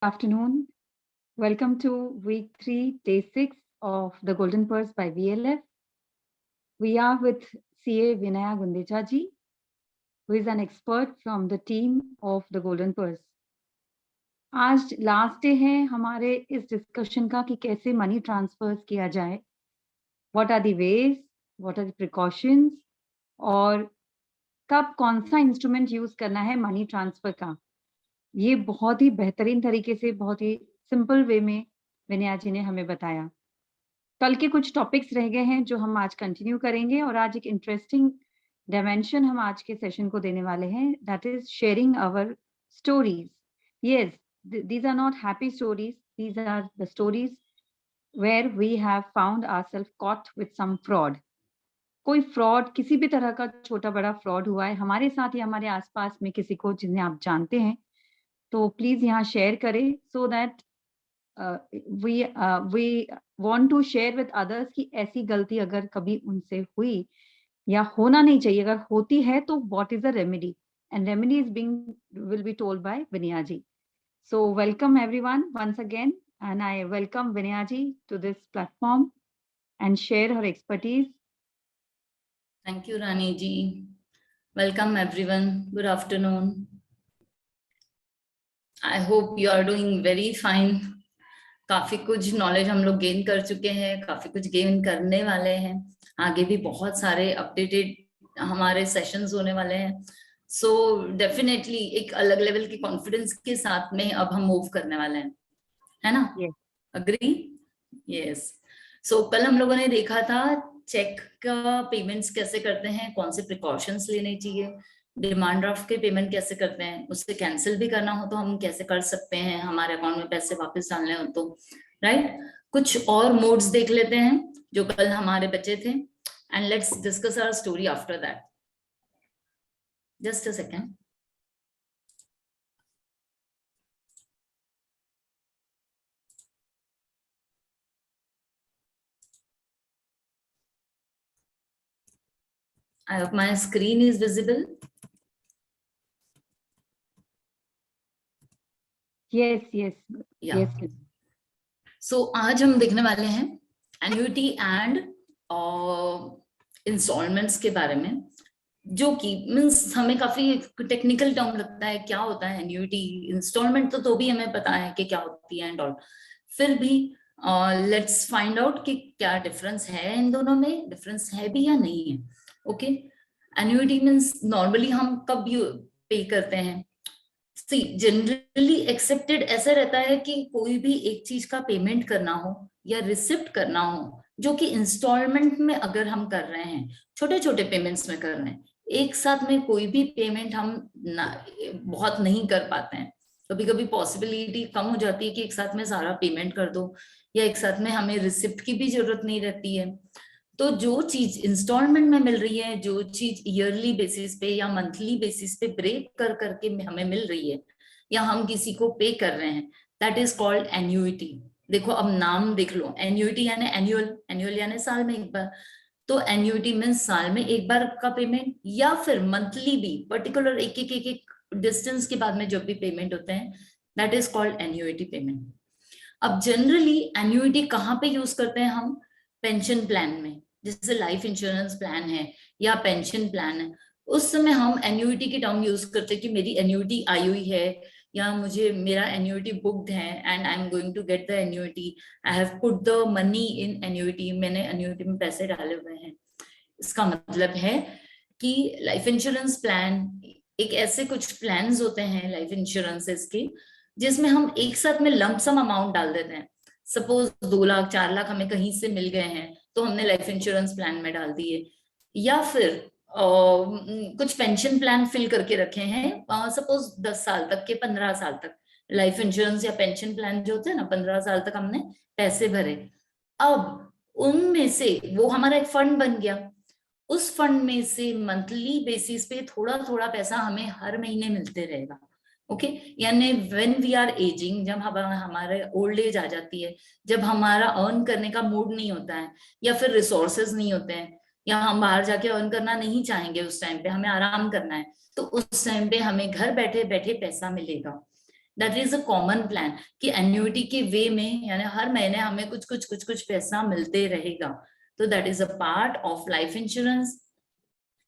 afternoon. Welcome to week 3, day 6 of the Golden Purse by VLF. We are with CA Vinaya Gundecha ji, who is an expert from the team of the Golden Purse. आज last day है हमारे इस discussion का कि कैसे money transfers किया जाए, what are the ways, what are the precautions और कब कौन सा इंस्ट्रूमेंट यूज करना है मनी ट्रांसफर का। ये बहुत ही बेहतरीन तरीके से, बहुत ही सिंपल वे में विनया जी ने हमें बताया। कल के कुछ टॉपिक्स रह गए हैं जो हम आज कंटिन्यू करेंगे और आज एक इंटरेस्टिंग डायमेंशन हम आज के सेशन को देने वाले हैं, that is sharing our stories. Yes, these are not happy stories, these are the stories where we have found ourselves caught with some fraud. कोई फ्रॉड, किसी भी तरह का छोटा बड़ा फ्रॉड हुआ है हमारे साथ या हमारे आसपास में किसी को जिन्हें आप जानते हैं, तो प्लीज यहाँ शेयर करें so that we want to share with others कि ऐसी गलती अगर कभी उनसे हुई या होना नहीं चाहिए, अगर होती है तो what is the remedy, and remedy is being will be told by Vinaya ji. So welcome everyone once again, and I welcome Vinaya ji to this platform and share her expertise. Thank you, Rani ji. Welcome everyone. Good afternoon. I hope you are doing very fine. काफी कुछ knowledge हम लोग gain कर चुके हैं, काफी कुछ gain करने वाले हैं, आगे भी बहुत सारे अपडेटेड हमारे सेशंस होने वाले हैं. सो डेफिनेटली एक अलग लेवल के कॉन्फिडेंस के साथ में अब हम मूव करने वाले हैं, है ना? अग्री? यस. सो कल हम लोगों ने देखा था चेक का पेमेंट्स कैसे करते हैं, कौन से प्रिकॉशंस लेने चाहिए, डिमांड ड्राफ्ट के पेमेंट कैसे करते हैं, उससे कैंसिल भी करना हो तो हम कैसे कर सकते हैं, हमारे अकाउंट में पैसे वापस डालने हो तो, राइट? कुछ और मोड्स देख लेते हैं जो कल हमारे बचे थे, and let's discuss our story after that. Just a second. I hope my screen is visible. Yes, yes, yeah. Yes. So आज हम देखने वाले हैं एन्युटी एंड इंस्टॉलमेंट्स के बारे में, जो कि मीन्स हमें काफी टेक्निकल टर्म लगता है. क्या होता है एन्युटी, इंस्टॉलमेंट तो भी हमें पता है कि क्या होती है एंड ऑल. फिर भी लेट्स फाइंड आउट कि क्या डिफरेंस है इन दोनों में, डिफरेंस है भी या नहीं है. ओके, एन्युटी मीन्स नॉर्मली हम कब पे करते हैं. सी जनरली एक्सेप्टेड ऐसा रहता है कि कोई भी एक चीज का पेमेंट करना हो या रिसिप्ट करना हो, जो कि इंस्टॉलमेंट में अगर हम कर रहे हैं, छोटे छोटे पेमेंट्स में कर रहे हैं, एक साथ में कोई भी पेमेंट हम बहुत नहीं कर पाते हैं. कभी कभी पॉसिबिलिटी कम हो जाती है कि एक साथ में सारा पेमेंट कर दो, या एक साथ में हमें रिसिप्ट की भी जरूरत नहीं रहती है. तो जो चीज इंस्टॉलमेंट में मिल रही है, जो चीज ईयरली बेसिस पे या मंथली बेसिस पे ब्रेक कर करके हमें मिल रही है, या हम किसी को पे कर रहे हैं, दैट इज कॉल्ड एन्युइटी. देखो अब नाम देख लो, एन्युइटी यानी एनुअल, एनुअल यानी साल में एक बार. तो एन्युइटी मीन्स साल में एक बार का पेमेंट, या फिर मंथली भी पर्टिकुलर एक एक डिस्टेंस के बाद में जो भी पेमेंट होते हैं, that is called annuity payment. अब जनरली एन्युइटी कहाँ पे यूज करते हैं हम? पेंशन प्लान में, जैसे लाइफ इंश्योरेंस प्लान है या पेंशन प्लान है, उस समय हम एन्युइटी की टर्म यूज करते हैं कि मेरी एन्युइटी आई हुई है, या मुझे मेरा एन्युइटी बुक्ड है and I am going to get the annuity, I have put the money in annuity, मैंने एन्युइटी में पैसे डाले हुए हैं. इसका मतलब है कि लाइफ इंश्योरेंस प्लान एक ऐसे कुछ प्लान्स होते हैं लाइफ इंश्योरेंसेस के, जिसमें हम एक साथ में लंप सम अमाउंट डाल देते हैं. सपोज 2 लाख 4 लाख हमें कहीं से मिल गए हैं तो हमने लाइफ इंश्योरेंस प्लान में डाल दिए, या फिर कुछ पेंशन प्लान फिल करके रखे हैं, सपोज 10 साल तक के, 15 साल तक लाइफ इंश्योरेंस या पेंशन प्लान जो होते हैं ना, 15 साल तक हमने पैसे भरे. अब उनमें से वो हमारा एक फंड बन गया, उस फंड में से मंथली बेसिस पे थोड़ा थोड़ा पैसा हमें हर महीने मिलते रहेगा. ओके, यानी व्हेन वी आर एजिंग, जब हमारे ओल्ड एज आ जाती है, जब हमारा अर्न करने का मूड नहीं होता है, या फिर रिसोर्सेज नहीं होते हैं, या हम बाहर जाके अर्न करना नहीं चाहेंगे, उस टाइम पे हमें आराम करना है, तो उस टाइम पे हमें घर बैठे बैठे पैसा मिलेगा. That is a common plan कि एन्युटी के वे में यानी हर महीने हमें कुछ पैसा मिलते रहेगा. तो that is a part of life insurance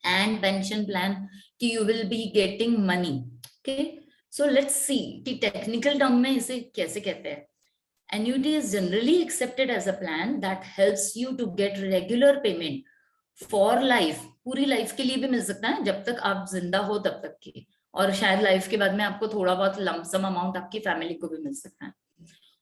and pension plan कि you will be getting money. Okay, so let's see कि टेक्निकल टर्म में इसे कैसे कहते हैं. Annuity is generally accepted as a plan that helps you to get regular payment for life. पूरी life के लिए भी मिल सकता है जब तक आप जिंदा हो तब तक की, और शायद लाइफ के बाद में आपको थोड़ा बहुत लमसम अमाउंट आपकी फैमिली को भी मिल सकता है.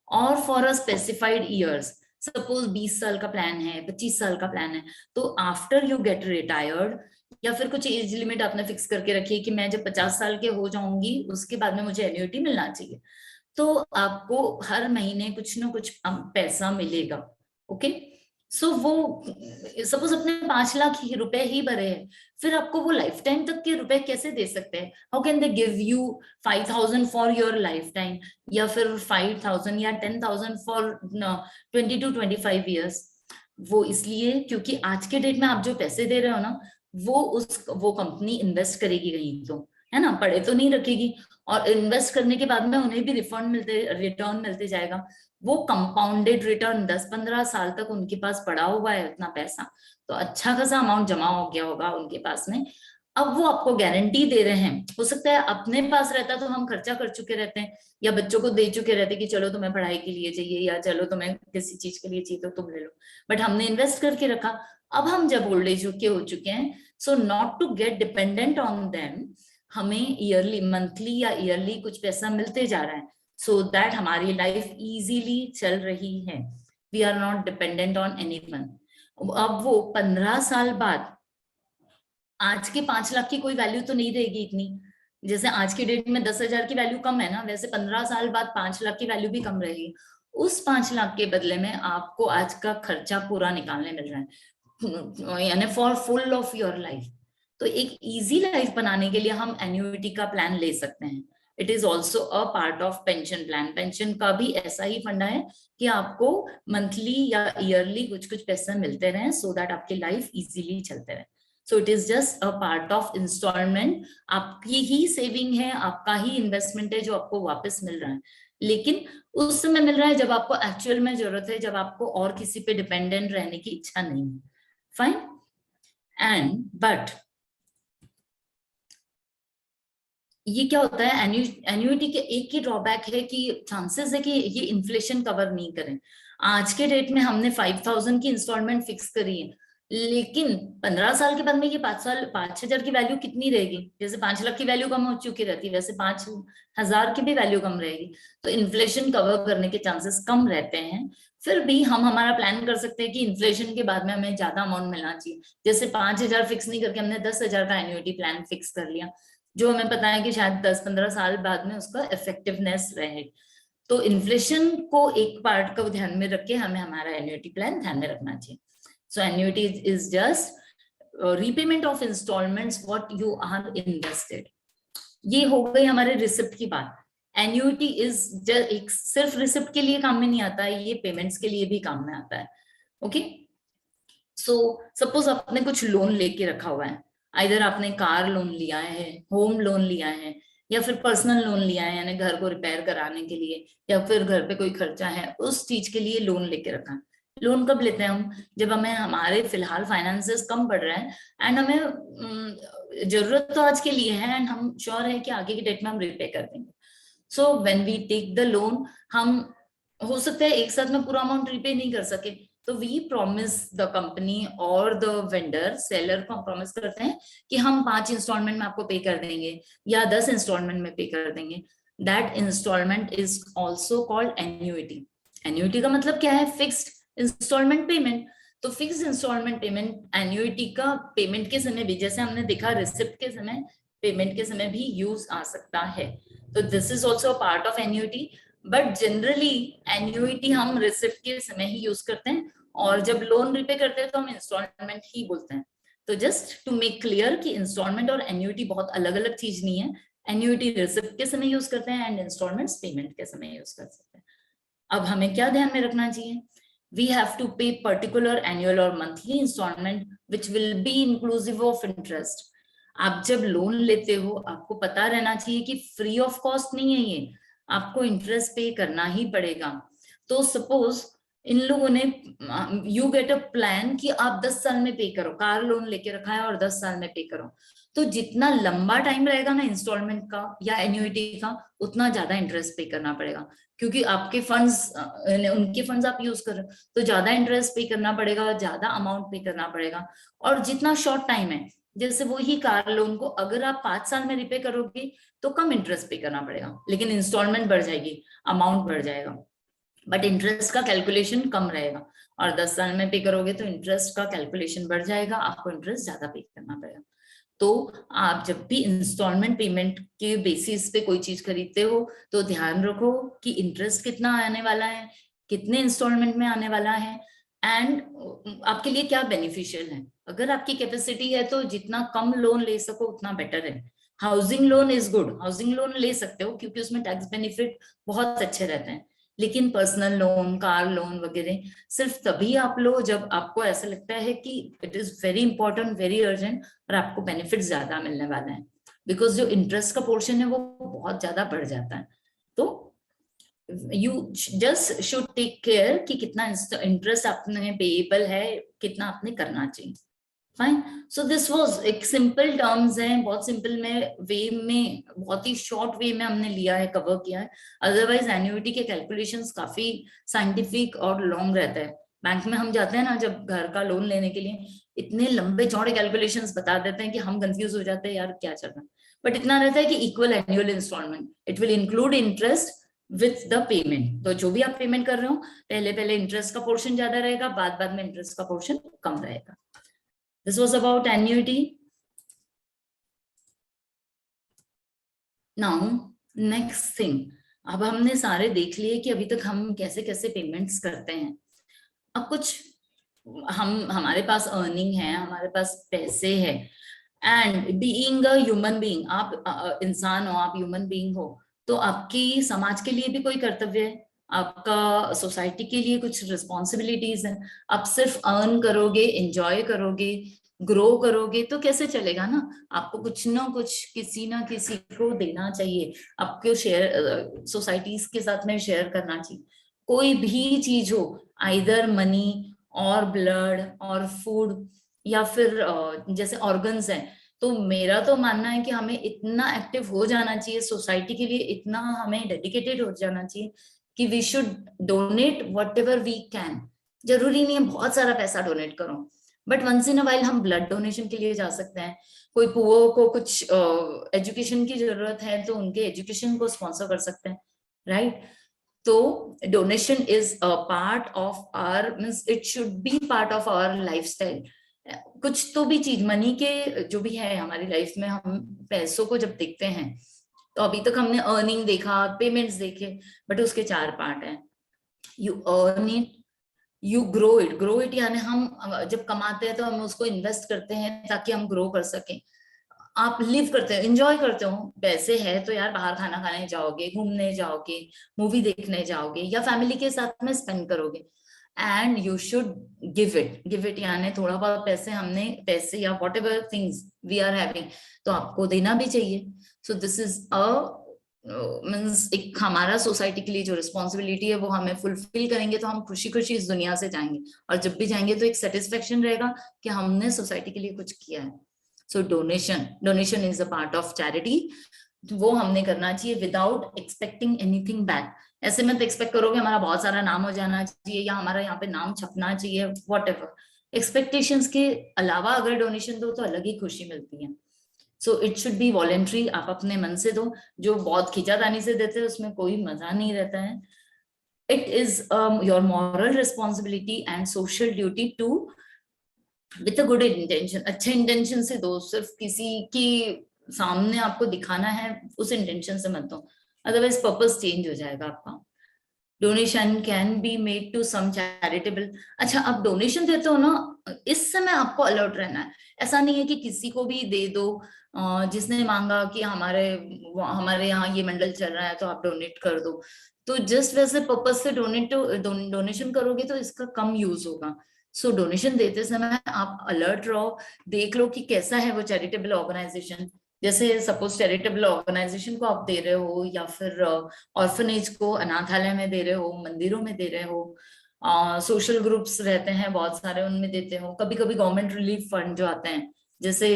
और for a specified years, suppose 20 साल का प्लान है, 25 साल का प्लान है, तो आफ्टर यू गेट रिटायर्ड या फिर कुछ एज लिमिट आपने फिक्स करके रखी है कि मैं जब 50 साल के हो जाऊंगी उसके बाद में मुझे एन्युटी मिलना चाहिए, तो आपको हर महीने कुछ ना कुछ पैसा मिलेगा. ओके, सो वो सपोज अपने 5 लाख रुपए ही भरे हैं, फिर आपको वो लाइफ टाइम तक के रुपए कैसे दे सकते हैं? How can they give you 5,000 for your life time, या फिर 5,000 या 10,000 फॉर 20 to 25 ईयर्स? वो इसलिए क्योंकि आज के डेट में आप जो पैसे दे रहे हो ना, वो कंपनी इन्वेस्ट करेगी कहीं, तो है ना, पड़े तो नहीं रखेगी, और इन्वेस्ट करने के बाद में उन्हें भी रिटर्न मिलते जाएगा. वो कंपाउंडेड रिटर्न 10-15 साल तक उनके पास पड़ा हुआ है उतना पैसा, तो अच्छा खासा अमाउंट जमा हो गया होगा उनके पास में. अब वो आपको गारंटी दे रहे हैं. हो सकता है अपने पास रहता तो हम खर्चा कर चुके रहते हैं, या बच्चों को दे चुके रहते कि चलो तुम्हें पढ़ाई के लिए चाहिए, या चलो तुम्हें किसी चीज के लिए चाहिए तो तुम ले लो, बट हमने इन्वेस्ट करके रखा. अब हम जब ओल्ड एज के हो चुके हैं, so not to get dependent on them, हमें ईयरली, मंथली या ईयरली कुछ पैसा मिलते जा रहा है, सो दैट हमारी लाइफ इजीली चल रही है. We are not dependent on anyone. अब वो 15 साल बाद आज के 5 लाख की कोई वैल्यू तो नहीं रहेगी इतनी. जैसे आज की डेट में 10,000 की वैल्यू कम है ना, वैसे 15 साल बाद 5 लाख की वैल्यू भी कम रहेगी. उस 5 लाख के बदले में आपको आज का खर्चा पूरा निकालने मिल रहा है, यानी for full of your life. तो एक इजी लाइफ बनाने के लिए हम एन्युटी का प्लान ले सकते हैं. It is also a part of pension plan. Pension का भी ऐसा ही फंडा है कि आपको मंथली या ईयरली कुछ पैसा मिलते रहे, सो दैट आपकी लाइफ इजीली चलते रहे. So it is just a part of instalment. आपकी ही सेविंग है, आपका ही इन्वेस्टमेंट है जो आपको वापस मिल रहा है, लेकिन उस समय मिल रहा है जब आपको एक्चुअल में जरूरत है, जब आपको और किसी पे डिपेंडेंट रहने की इच्छा नहीं है. फाइन. एंड बट ये क्या होता है, एन्युटी के एक ही ड्रॉबैक है कि चांसेस है कि ये इन्फ्लेशन कवर नहीं करें. आज के डेट में हमने 5,000 की इंस्टॉलमेंट फिक्स करी है, लेकिन 15 साल के बाद में ये 5,000 की वैल्यू कितनी रहेगी? जैसे 5 लाख की वैल्यू कम हो चुकी रहती है, वैसे 5,000 की भी वैल्यू कम रहेगी. तो इन्फ्लेशन कवर करने के चांसेस कम रहते हैं. फिर भी हम हमारा प्लान कर सकते हैं कि इन्फ्लेशन के बाद में हमें ज्यादा अमाउंट मिलना चाहिए. जैसे 5,000 फिक्स नहीं करके हमने 10,000 का एन्युटी प्लान फिक्स कर लिया, जो हमें पता है कि शायद 10-15 साल बाद में उसका इफेक्टिवनेस रहे. तो इन्फ्लेशन को एक पार्ट को ध्यान में रख के हमें हमारा एन्युटी प्लान ध्यान में रखना चाहिए. So annuity is just repayment of installments what you are invested. ये हो गई हमारे रिसिप्ट की बात. एन्युटी इज एक सिर्फ रिसिप्ट के लिए काम में नहीं आता है, ये पेमेंट्स के लिए भी काम में आता है. ओके, सो सपोज आपने कुछ लोन लेके रखा हुआ है, आइदर आपने कार लोन लिया है, होम लोन लिया है, या फिर पर्सनल लोन लिया है, यानी घर को रिपेयर कराने के लिए, या फिर घर पे कोई खर्चा है उस चीज के लिए लोन लेके रखा है. लोन कब लेते हैं हम? जब हमें हमारे फिलहाल फाइनेंसेस कम पड़ रहे हैं एंड हमें जरूरत तो आज के लिए है एंड हम श्योर है कि आगे की डेट में हम रिपे कर देंगे. So when we take the loan, हम हो सकता है एक साथ में पूरा अमाउंट रिपे नहीं कर सके, तो वी प्रॉमिस द कंपनी और द वेंडर, सेलर को प्रॉमिस करते हैं कि हम 5 इंस्टॉलमेंट में आपको पे कर देंगे या 10 इंस्टॉलमेंट में पे कर देंगे. That instalment is also called annuity. Annuity का मतलब क्या है? Fixed instalment payment. तो फिक्स्ड इंस्टॉलमेंट पेमेंट एन्युटी का पेमेंट के समय भी, जैसे हमने देखा रिसिप्ट के समय, पेमेंट के समय भी यूज आ सकता है. तो this is also part of annuity. But generally annuity हम रिसिप्ट के समय ही यूज करते हैं, और जब लोन रिपे करते हैं तो हम इंस्टॉलमेंट ही बोलते हैं. तो जस्ट टू मेक क्लियर कि इंस्टॉलमेंट और एन्युटी बहुत अलग अलग चीज नहीं है. एन्युटी रिसिप्ट के समय यूज करते हैं एंड इंस्टॉलमेंट्स पेमेंट के समय यूज कर सकते हैं. अब हमें क्या ध्यान में रखना चाहिए? We have to pay particular annual or monthly installment which will be inclusive of interest. आप जब लोन लेते हो आपको पता रहना चाहिए कि फ्री ऑफ कॉस्ट नहीं है ये. आपको इंटरेस्ट पे करना ही पड़ेगा। तो सपोज इन लोगों ने यू गेट अ प्लान कि आप 10 साल में पे करो, कार लोन लेके रखा है और 10 साल में पे करो, तो जितना लंबा टाइम रहेगा ना इंस्टॉलमेंट का या एन्युइटी का, उतना ज्यादा इंटरेस्ट पे करना पड़ेगा, क्योंकि आपके फंड्स उनके फंड्स आप यूज कर रहे हो, तो ज्यादा इंटरेस्ट पे करना पड़ेगा, ज्यादा अमाउंट पे करना पड़ेगा। और जितना शॉर्ट टाइम है, जैसे वो ही कार लोन को अगर आप 5 साल में रिपे करोगे तो कम इंटरेस्ट पे करना पड़ेगा, लेकिन इंस्टॉलमेंट बढ़ जाएगी, अमाउंट बढ़ जाएगा, बट इंटरेस्ट का कैलकुलेशन कम रहेगा। और 10 साल में पे करोगे तो इंटरेस्ट का कैलकुलेशन बढ़ जाएगा, आपको इंटरेस्ट ज्यादा पे करना पड़ेगा। तो आप जब भी इंस्टॉलमेंट पेमेंट के बेसिस पे कोई चीज खरीदते हो तो ध्यान रखो कि इंटरेस्ट कितना आने वाला है, कितने इंस्टॉलमेंट में आने वाला है, एंड आपके लिए क्या बेनिफिशियल है। अगर आपकी कैपेसिटी है तो जितना कम लोन ले सको उतना बेटर है। Housing loan is good, housing loan ले सकते हो क्योंकि उसमें टैक्स बेनिफिट बहुत अच्छे रहते हैं, लेकिन पर्सनल लोन, कार लोन वगैरह सिर्फ तभी आप लो जब आपको ऐसा लगता है कि it is very important, very urgent, और आपको बेनिफिट ज्यादा मिलने वाला है, बिकॉज जो इंटरेस्ट का पोर्शन है वो बहुत ज्यादा बढ़ जाता है। तो you just should take care कि कितना इंटरेस्ट आपने पेएबल है, कितना आपने करना चाहिए। फाइन, सो दिस वाज एक सिंपल टर्म्स है, बहुत सिंपल में वे में, बहुत ही शॉर्ट वे में हमने लिया है, कवर किया है। अदरवाइज एन्युइटी के कैलकुलेशंस काफी साइंटिफिक और लॉन्ग रहता है। बैंक में हम जाते हैं ना जब घर का लोन लेने के लिए, इतने लंबे चौड़े कैलकुलेशंस बता देते हैं कि हम कंफ्यूज हो जाते हैं, यार क्या चल रहा है। बट इतना रहता है कि equal annual instalment, it will include interest with the payment. तो जो भी आप पेमेंट कर रहे हो, पहले पहले इंटरेस्ट का पोर्शन ज्यादा रहेगा, बाद बाद में इंटरेस्ट का पोर्शन कम रहेगा। This was about annuity. Now, next thing. अब हमने सारे देख लिए कि अभी तक हम कैसे कैसे पेमेंट्स करते हैं। अब कुछ हमारे पास अर्निंग है, हमारे पास पैसे है, and being a human being, आप इंसान हो, आप ह्यूमन बीइंग हो, तो आपकी समाज के लिए भी कोई कर्तव्य है, आपका सोसाइटी के लिए कुछ रिस्पॉन्सिबिलिटीज है। आप सिर्फ अर्न करोगे, एंजॉय करोगे, ग्रो करोगे तो कैसे चलेगा ना, आपको कुछ ना कुछ किसी ना किसी को देना चाहिए, आपको शेयर सोसाइटीज के साथ में शेयर करना चाहिए। कोई भी चीज हो, आइदर मनी और ब्लड और फूड, या फिर जैसे ऑर्गन्स हैं, तो मेरा तो मानना है कि हमें इतना एक्टिव हो जाना चाहिए सोसाइटी के लिए, इतना हमें डेडिकेटेड हो जाना चाहिए कि we should donate whatever we can. जरूरी नहीं है बहुत सारा पैसा डोनेट करो, but once in a while हम ब्लड डोनेशन के लिए जा सकते हैं। कोई पुअर को कुछ एजुकेशन की जरूरत है तो उनके एजुकेशन को स्पॉन्सर कर सकते हैं, राइट? तो donation is a part of our, means it should be part of our lifestyle. कुछ तो भी चीज मनी के जो भी है हमारी लाइफ में, हम पैसों को जब देखते हैं तो अभी तक हमने अर्निंग देखा, पेमेंट्स देखे, बट उसके 4 पार्ट हैं। You earn it, you grow it यानी हम जब कमाते हैं तो हम उसको इन्वेस्ट करते हैं ताकि हम ग्रो कर सकें। आप लिव करते हो, एंजॉय करते हो, पैसे है तो यार बाहर खाना खाने जाओगे, घूमने जाओगे, मूवी देखने जाओगे, या फैमिली के साथ में स्पेंड करोगे। And you should give it यानी थोड़ा बहुत पैसे हमने, पैसे या whatever things we are having, तो आपको देना भी चाहिए। So this is a means एक हमारा सोसाइटी के लिए जो रिस्पॉन्सिबिलिटी है वो हमें फुलफिल करेंगे तो हम खुशी खुशी इस दुनिया से जाएंगे, और जब भी जाएंगे तो एक सेटिस्फेक्शन रहेगा कि हमने सोसाइटी के लिए कुछ किया है। So donation is a part of charity, वो हमने करना चाहिए विदाउट एक्सपेक्टिंग एनीथिंग बैक। ऐसे मत एक्सपेक्ट करोगे हमारा बहुत सारा नाम हो जाना चाहिए या हमारा यहाँ पे नाम छपना चाहिए, वॉट एवर। एक्सपेक्टेशंस के अलावा अगर डोनेशन दो तो अलग ही खुशी मिलती है। So it should B voluntary, आप अपने मन से दो। जो बहुत खिंचातानी से देते हैं उसमें कोई मजा नहीं रहता है। It is your moral responsibility and social duty to with a good intention, अच्छे इंटेंशन से दो, सिर्फ किसी की सामने आपको दिखाना है उस इंटेंशन से मत दो, अदरवाइज पर्पस चेंज हो जाएगा आपका। Donation can be made to some charitable. अच्छा, आप डोनेशन देते हो ना, इस समय आपको अलर्ट रहना है। ऐसा नहीं है कि किसी को भी दे दो, जिसने मांगा कि हमारे यहाँ ये मंडल चल रहा है तो आप डोनेट कर दो, तो जस्ट वैसे पर्पस से डोनेशन करोगे तो इसका कम यूज होगा। सो डोनेशन देते समय आप अलर्ट रहो, देख लो कि कैसा है वो चैरिटेबल ऑर्गेनाइजेशन, जैसे सपोज चैरिटेबल ऑर्गेनाइजेशन को आप दे रहे हो, या फिर ऑर्फनेज को, अनाथालय में दे रहे हो, मंदिरों में दे रहे हो, सोशल ग्रुप्स रहते हैं बहुत सारे, उनमें देते हो। कभी कभी गवर्नमेंट रिलीफ फंड जो आते हैं, जैसे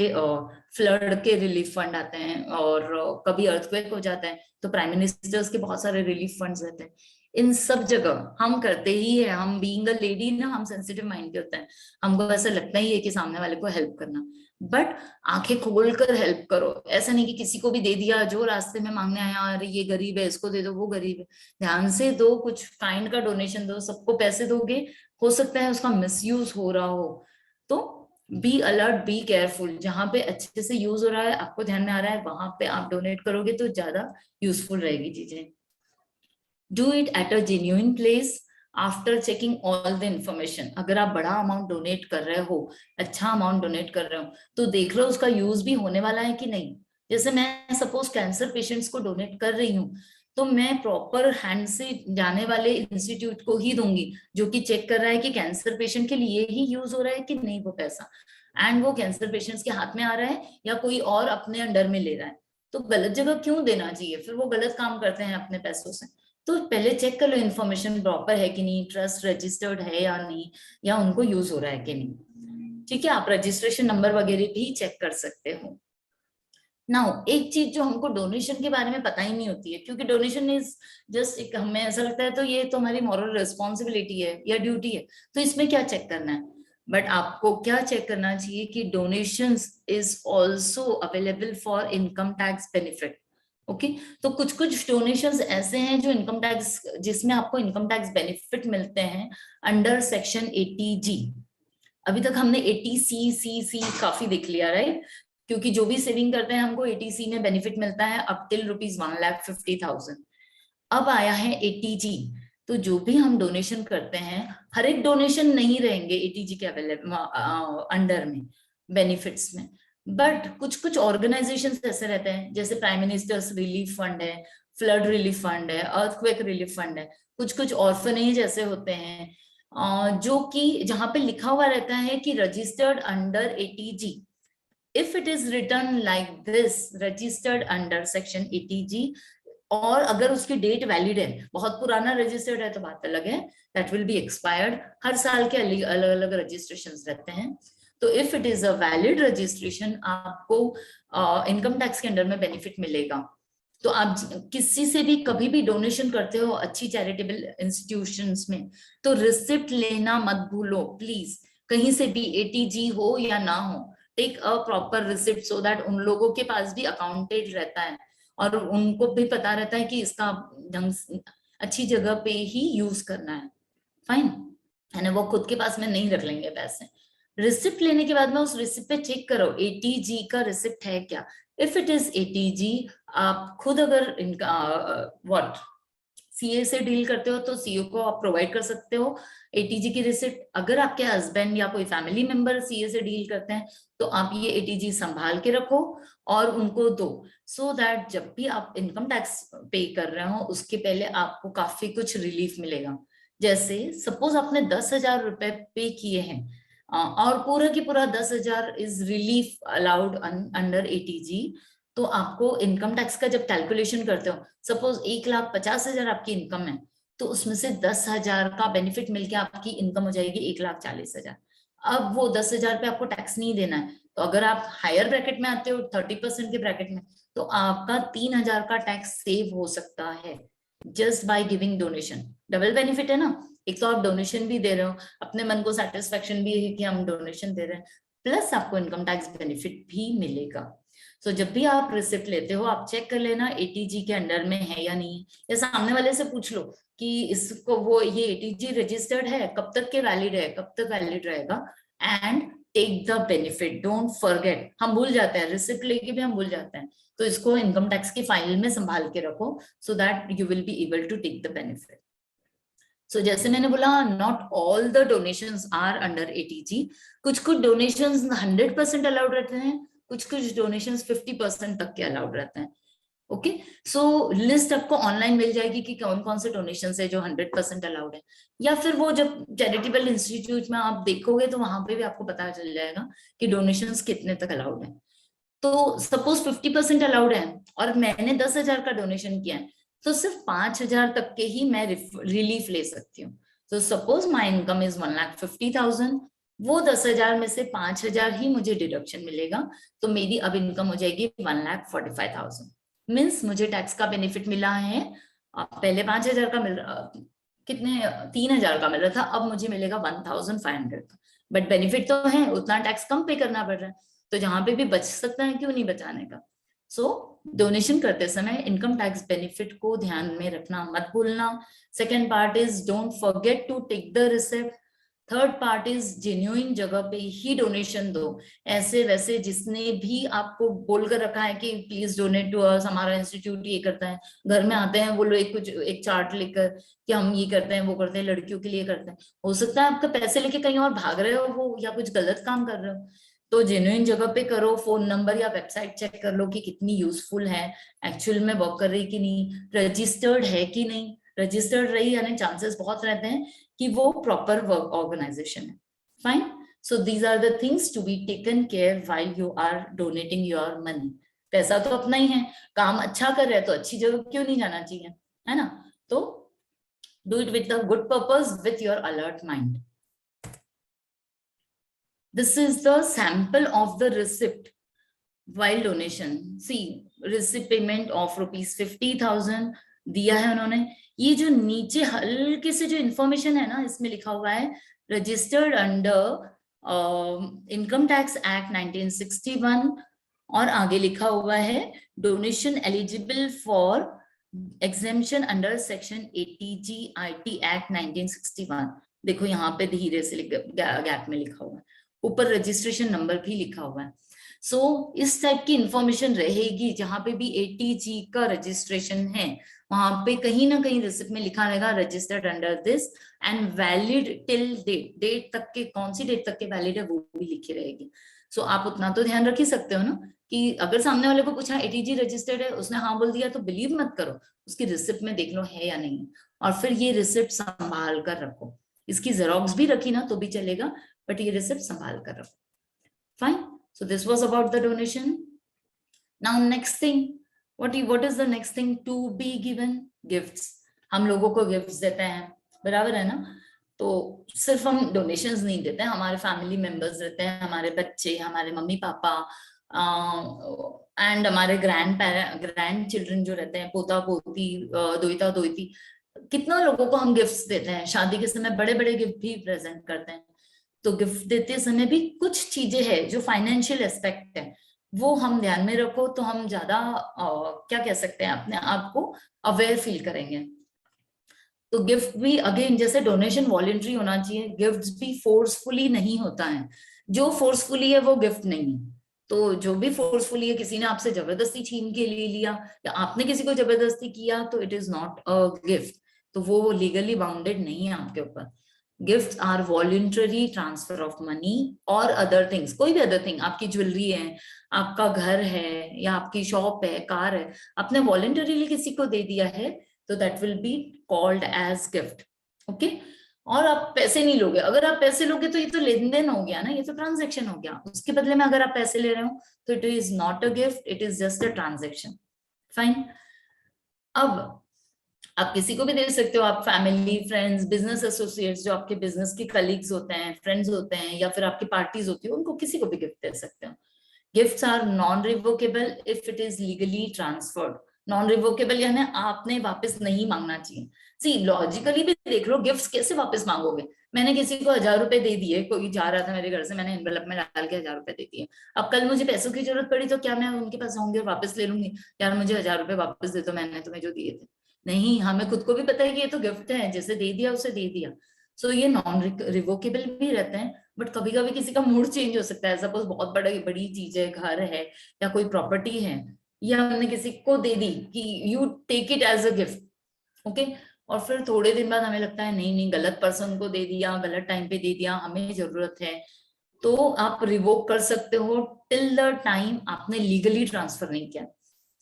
फ्लड के रिलीफ फंड आते हैं, और कभी अर्थक्वेक हो जाता है तो प्राइम मिनिस्टर्स के बहुत सारे रिलीफ फंड्स रहते हैं। इन सब जगह हम करते ही है। हम बीइंग अ लेडी ना, हम सेंसिटिव माइंड के होते हैं, हमको ऐसा लगता ही है कि सामने वाले को हेल्प करना, बट आंखें खोल कर हेल्प करो। ऐसा नहीं कि किसी को भी दे दिया, जो रास्ते में मांगने आया, अरे ये गरीब है इसको दे दो, वो गरीब है। ध्यान से दो, कुछ काइंड का डोनेशन दो। सबको पैसे दोगे, हो सकता है उसका मिसयूज हो रहा हो, तो बी अलर्ट, बी केयरफुल। जहां पे अच्छे से यूज हो रहा है, आपको ध्यान में आ रहा है, वहां पे आप डोनेट करोगे तो ज्यादा यूजफुल रहेगी चीजें। Do it at a genuine place after checking all the information. अगर आप बड़ा अमाउंट डोनेट कर रहे हो, अच्छा अमाउंट डोनेट कर रहे हो, तो देख लो उसका यूज भी होने वाला है कि नहीं। जैसे मैं सपोज कैंसर पेशेंट्स को डोनेट कर रही हूँ, तो मैं प्रॉपर हैंड से जाने वाले इंस्टीट्यूट को ही दूंगी, जो कि चेक कर रहा है कि कैंसर पेशेंट के लिए ही यूज हो रहा है कि नहीं वो पैसा, एंड वो कैंसर पेशेंट्स के हाथ में आ रहा है या कोई और अपने अंडर में ले रहा है। तो गलत जगह क्यों देना चाहिए, फिर वो गलत काम करते हैं अपने पैसों से। तो पहले चेक कर लो इन्फॉर्मेशन प्रॉपर है कि नहीं, ट्रस्ट रजिस्टर्ड है या नहीं, या उनको यूज हो रहा है कि नहीं। ठीक है, आप रजिस्ट्रेशन नंबर वगैरह भी चेक कर सकते हो। नाउ एक चीज जो हमको डोनेशन के बारे में पता ही नहीं होती है, क्योंकि डोनेशन इज जस्ट एक, हमें ऐसा लगता है तो ये तो हमारी मॉरल रिस्पॉन्सिबिलिटी है या ड्यूटी है, तो इसमें क्या चेक करना है। बट आपको क्या चेक करना चाहिए कि donations is also available for income tax benefit. Okay, तो कुछ कुछ डोनेशंस ऐसे हैं जो इनकम टैक्स, जिसमें आपको इनकम टैक्स बेनिफिट मिलते हैं अंडर सेक्शन 80G। अभी तक हमने 80C काफी देख लिया, राइट? क्योंकि जो भी सेविंग करते हैं हमको 80C में बेनिफिट मिलता है अप टिल ₹1,50,000। अब आया है 80G। तो जो भी हम डोनेशन करते हैं, हर एक डोनेशन नहीं रहेंगे 80G के अवेलेबल अंडर में, बेनिफिट्स में। बट कुछ कुछ ऑर्गेनाइजेशन ऐसे रहते हैं, जैसे प्राइम मिनिस्टर्स रिलीफ फंड है, फ्लड रिलीफ फंड है, अर्थक्वेक रिलीफ फंड है, कुछ कुछ ऑर्फनेज ऐसे होते हैं, जो कि जहां पे लिखा हुआ रहता है कि registered under 80G। If it is return like this, registered under section 80G, और अगर उसकी डेट वैलिड है, बहुत पुराना रजिस्टर्ड है तो बात अलग है, दैट विल बी एक्सपायर्ड। हर साल के अलग अलग रजिस्ट्रेशन रहते हैं। तो if it is a valid registration, आपको इनकम टैक्स के अंडर में बेनिफिट मिलेगा। तो आप किसी से भी कभी भी डोनेशन करते हो अच्छी चैरिटेबल इंस्टीट्यूशंस में, तो रिसिप्ट लेना मत भूलो प्लीज। कहीं से भी 80G हो या ना हो, take a proper receipt, so that उन लोगों के पास भी अकाउंटेड रहता है और उनको भी पता रहता है कि इसका ढंग अच्छी जगह पे ही यूज करना है। फाइन है ना, वो खुद के पास में नहीं रख लेंगे पैसे। रिसिप्ट लेने के बाद में उस रिसिप्ट पे चेक करो 80G का रिसिप्ट है क्या। इफ इट इज 80G, आप खुद अगर इनका व्हाट सीए से डील करते हो तो सीए को आप प्रोवाइड कर सकते हो 80G की रिसिप्ट। अगर आपके हस्बैंड या कोई फैमिली मेंबर सीए से डील करते हैं, तो आप ये 80G संभाल के रखो और उनको दो, सो दैट जब भी आप इनकम टैक्स पे कर रहे हो उसके पहले आपको काफी कुछ रिलीफ मिलेगा। जैसे सपोज आपने 10,000 रुपए पे किए हैं, और पूरा की पूरा 10,000 is relief allowed under 80G, तो आपको इनकम टैक्स का जब कैलकुलेशन करते हो, सपोज 1,50,000 आपकी इनकम है, तो उसमें से 10,000 का बेनिफिट मिलके आपकी इनकम हो जाएगी 1,40,000। अब वो 10,000 पे आपको टैक्स नहीं देना है। तो अगर आप हायर ब्रैकेट में आते हो 30% के ब्रैकेट में, तो आपका 3,000 का टैक्स सेव हो सकता है just by giving donation. Double benefit है ना, एक तो आप डोनेशन भी दे रहे हो, अपने मन को सेटिस्फेक्शन भी है कि हम डोनेशन दे रहे हैं, प्लस आपको इनकम टैक्स बेनिफिट भी मिलेगा। तो जब भी आप रिसिप्ट लेते हो, आप चेक कर लेना 80G के अंडर में है या नहीं, या सामने वाले से पूछ लो कि इसको वो ये 80G रजिस्टर्ड है, कब तक के वैलिड है, कब तक वैलिड रहेगा, and take the benefit. Don't forget, हम भूल जाते हैं, रिसिप्ट लेके भी हम भूल जाते हैं, तो इसको इनकम टैक्स की फाइल में संभाल के रखो, so that you will be able to take the benefit. So जैसे मैंने बोला, not all the donations are under 80G। कुछ कुछ डोनेशंस 100% अलाउड रहते हैं, कुछ कुछ डोनेशंस 50% तक के अलाउड रहते हैं। ओके, सो लिस्ट आपको ऑनलाइन मिल जाएगी कि कौन कौन से डोनेशन है जो 100% अलाउड है, या फिर वो जब चैरिटेबल इंस्टीट्यूट में आप देखोगे तो वहां पे भी आपको पता चल जाएगा कि डोनेशंस कितने तक अलाउड है। तो सपोज 50% अलाउड है और मैंने 10,000 का डोनेशन किया है, तो सिर्फ 5,000 तक के ही मैं रिलीफ ले सकती हूँ। तो सपोज माई इनकम इज 1,50,000, वो 10,000 में से 5,000 ही मुझे डिडक्शन मिलेगा, तो मेरी अब इनकम हो जाएगी 1,45,000। मीन्स मुझे टैक्स का बेनिफिट मिला है। पहले 5,000 का मिल रहा, कितने 3,000 का मिल रहा था, अब मुझे मिलेगा 1,500 का। बट बेनिफिट तो है, उतना टैक्स कम पे करना पड़ रहा है, तो जहां पे भी बच सकता है क्यों नहीं बचाने का। सो डोनेशन करते समय इनकम टैक्स बेनिफिट को ध्यान में रखना मत भूलना। Second part is don't forget to take the receipt. Third part is genuine जगह पे ही डोनेशन दो। ऐसे वैसे जिसने भी आपको बोलकर रखा है कि प्लीज डोनेट टू अस, हमारा इंस्टीट्यूट ये करता है, घर में आते हैं वो लोग एक चार्ट लेकर कि हम ये करते हैं वो करते हैं, लड़कियों के लिए करते हैं, हो सकता है आपका पैसे लेके कहीं और भाग रहे हो वो, या कुछ गलत काम कर रहे हो। तो जेन्युइन जगह पे करो, फोन नंबर या वेबसाइट चेक कर लो कि कितनी यूजफुल है, एक्चुअल में वर्क कर रही कि नहीं, रजिस्टर्ड है कि नहीं। रजिस्टर्ड रही यानी चांसेस बहुत रहते हैं कि वो प्रॉपर वर्क ऑर्गेनाइजेशन है। Fine. So these are the things to be taken care while you are donating your money. पैसा तो अपना ही है, काम अच्छा कर रहे हैं तो अच्छी जगह क्यों नहीं जाना चाहिए, है ना। तो do it with a good purpose, with your alert mind. This is the sample of the receipt while donation. See, receipt payment of ₹50,000 दिया है उन्होंने। ये जो नीचे हल्के से जो इंफॉर्मेशन है ना, इसमें लिखा हुआ है registered under income tax act 1961, और आगे लिखा हुआ है donation eligible for exemption under section 80G IT act 1961। देखो यहाँ पे धीरे से गैप में लिखा हुआ है, ऊपर रजिस्ट्रेशन नंबर भी लिखा हुआ है। सो इस टाइप की इंफॉर्मेशन रहेगी, जहां पे भी 80G का रजिस्ट्रेशन है वहां पे कहीं ना कहीं रिसिप्ट में लिखा रहेगा registered under this and valid till date. Date तक के, कौन सी डेट तक के वैलिड है वो भी लिखी रहेगी। सो आप उतना तो ध्यान रख ही सकते हो ना कि अगर सामने वाले को पूछा 80G रजिस्टर्ड है, उसने हाँ बोल दिया, तो बिलीव मत करो, उसकी रिसिप्ट में देख लो है या नहीं, और फिर ये रिसिप्ट संभाल कर रखो। इसकी जेरोक्स भी रखी ना तो भी चलेगा, बट ये रिसिप्ट संभाल कर रखो। Fine. So this was about the donation. Now next thing, what is the next thing to be given? Gifts। हम लोगों को गिफ्ट्स देते हैं, बराबर है ना। तो सिर्फ हम डोनेशंस नहीं देते हैं, हमारे फैमिली मेंबर्स देते हैं, हमारे बच्चे, हमारे मम्मी पापा एंड हमारे ग्रैंड चिल्ड्रन जो रहते हैं, पोता पोती, दोहिता दोहिती, कितना लोगों को हम गिफ्ट्स देते हैं। शादी के समय बड़े बड़े गिफ्ट भी प्रेजेंट करते हैं। तो गिफ्ट देते समय भी कुछ चीजें हैं जो फाइनेंशियल एस्पेक्ट है, वो हम ध्यान में रखो, तो हम ज्यादा क्या कह सकते हैं, अपने आप को अवेयर फील करेंगे। तो गिफ्ट भी अगेन जैसे डोनेशन वॉलेंट्री होना चाहिए, गिफ्ट्स भी फोर्सफुली नहीं होता है। जो फोर्सफुली है वो गिफ्ट नहीं है। तो जो भी फोर्सफुली है, किसी ने आपसे जबरदस्ती छीन के ले लिया या आपने किसी को जबरदस्ती किया, तो it is not a gift, तो वो लीगली बाउंडेड नहीं है आपके ऊपर। Gifts are voluntary transfer of money और अदर थिंग्स। कोई भी अदर थिंग, आपकी ज्वेलरी है, आपका घर है, या आपकी शॉप है, कार है, आपने वॉलेंटरीली किसी को दे दिया है, तो that will be called as gift. Okay. और आप पैसे नहीं लोगे, अगर आप पैसे लोगे तो ये तो लेन देन हो गया ना, ये तो ट्रांजेक्शन हो गया। उसके बदले में अगर आप पैसे ले रहे हो तो it is not a gift, it is just a transaction. Fine. अब आप किसी को भी दे सकते हो, आप फैमिली, फ्रेंड्स, बिजनेस एसोसिएट्स, जो आपके बिजनेस के कलीग्स होते हैं, फ्रेंड्स होते हैं, या फिर आपकी पार्टीज होती है, उनको किसी को भी गिफ्ट दे सकते हो। Gifts are non revocable if it is legally transferred. Non revocable यानी आपने वापस नहीं मांगना चाहिए। सी लॉजिकली भी देख लो, गिफ्ट्स कैसे वापस मांगोगे। मैंने किसी को 1,000 रुपए दे दिए, कोई जा रहा था मेरे घर से, मैंने एनवेलप में डाल के 1,000 रुपए दे दिए। अब कल मुझे पैसों की जरूरत पड़ी तो क्या मैं उनके पास जाऊंगी और वापस ले लूंगी, यार मुझे 1,000 रुपए वापस दे दो, मैंने तुम्हें जो दिए थे। नहीं, हमें खुद को भी पता है कि ये तो गिफ्ट है, जैसे दे दिया उसे दे दिया। सो ये नॉन रिवोकेबल भी रहते हैं। बट कभी कभी किसी का मूड चेंज हो सकता है, सपोज बहुत बड़ी चीज है, घर है या कोई प्रॉपर्टी है, या हमने किसी को दे दी कि you take it as a gift. Okay. और फिर थोड़े दिन बाद हमें लगता है नहीं नहीं, गलत पर्सन को दे दिया, गलत टाइम पे दे दिया, हमें जरूरत है, तो आप रिवोक कर सकते हो टिल द टाइम आपने लीगली ट्रांसफर नहीं किया।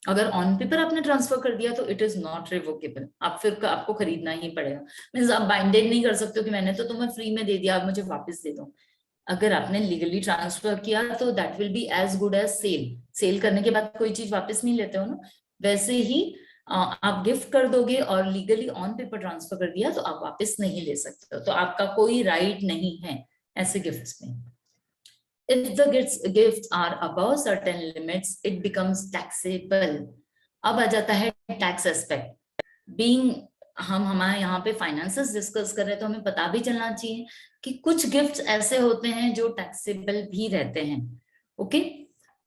अगर ऑन पेपर आपने ट्रांसफर कर दिया तो इट इज नॉट रिवोकेबल, आप फिर आपको खरीदना ही पड़ेगा। मींस आप बाइंडेड नहीं कर सकते हो कि मैंने तो तुम्हें फ्री में दे दिया, आप मुझे वापस दे दो। अगर आपने लीगली ट्रांसफर किया तो that will be as good as sale. Sale करने के बाद कोई चीज वापस नहीं लेते हो ना, वैसे ही आप गिफ्ट कर दोगे और लीगली ऑन पेपर ट्रांसफर कर दिया तो आप वापस नहीं ले सकते हो, तो आपका कोई राइट नहीं है ऐसे गिफ्ट्स में। If the gifts are above certain limits, it becomes taxable. अब आ जाता है टैक्स एस्पेक्ट। बीइंग हम हमारे यहाँ पे फाइनेंसेस डिस्कस कर रहे हैं तो हमें पता भी चलना चाहिए कि कुछ गिफ्ट्स ऐसे होते हैं जो टैक्सेबल भी रहते हैं। ओके,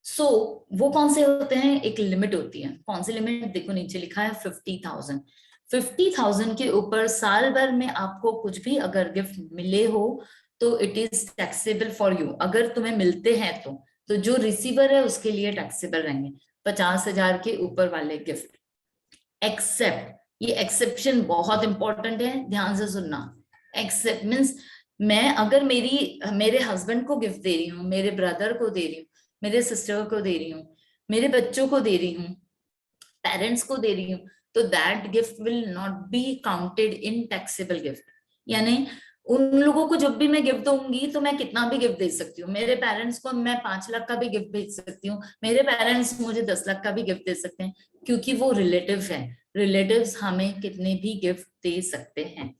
सो वो कौन से होते हैं? एक लिमिट होती है। कौन सी लिमिट? देखो नीचे लिखा है 50,000। 50,000 के ऊपर साल भर में आपको कुछ भी अगर गिफ्ट मिले हो तो it is taxable for you. अगर तुम्हें मिलते हैं तो जो रिसीवर है उसके लिए टैक्सेबल रहेंगे 50,000 के ऊपर वाले गिफ्ट। एक्सेप्ट, ये एक्सेप्शन बहुत इंपॉर्टेंट है, ध्यान से सुनना। एक्सेप्ट मीन्स मैं अगर मेरे हस्बैंड को गिफ्ट दे रही हूँ, मेरे ब्रदर को दे रही हूँ, मेरे सिस्टर को दे रही हूँ, मेरे बच्चों को दे रही हूँ, पेरेंट्स को दे रही हूँ, तो that gift will not be counted in taxable gift. यानी उन लोगों को जब भी मैं गिफ्ट दूंगी तो मैं कितना भी गिफ्ट दे सकती हूँ। मेरे पेरेंट्स को मैं 5 लाख का भी गिफ्ट भेज सकती हूँ, मेरे पेरेंट्स मुझे 10 लाख का भी गिफ्ट दे सकते हैं, क्योंकि वो रिलेटिव है। रिलेटिव्स हमें कितने भी गिफ्ट दे सकते हैं,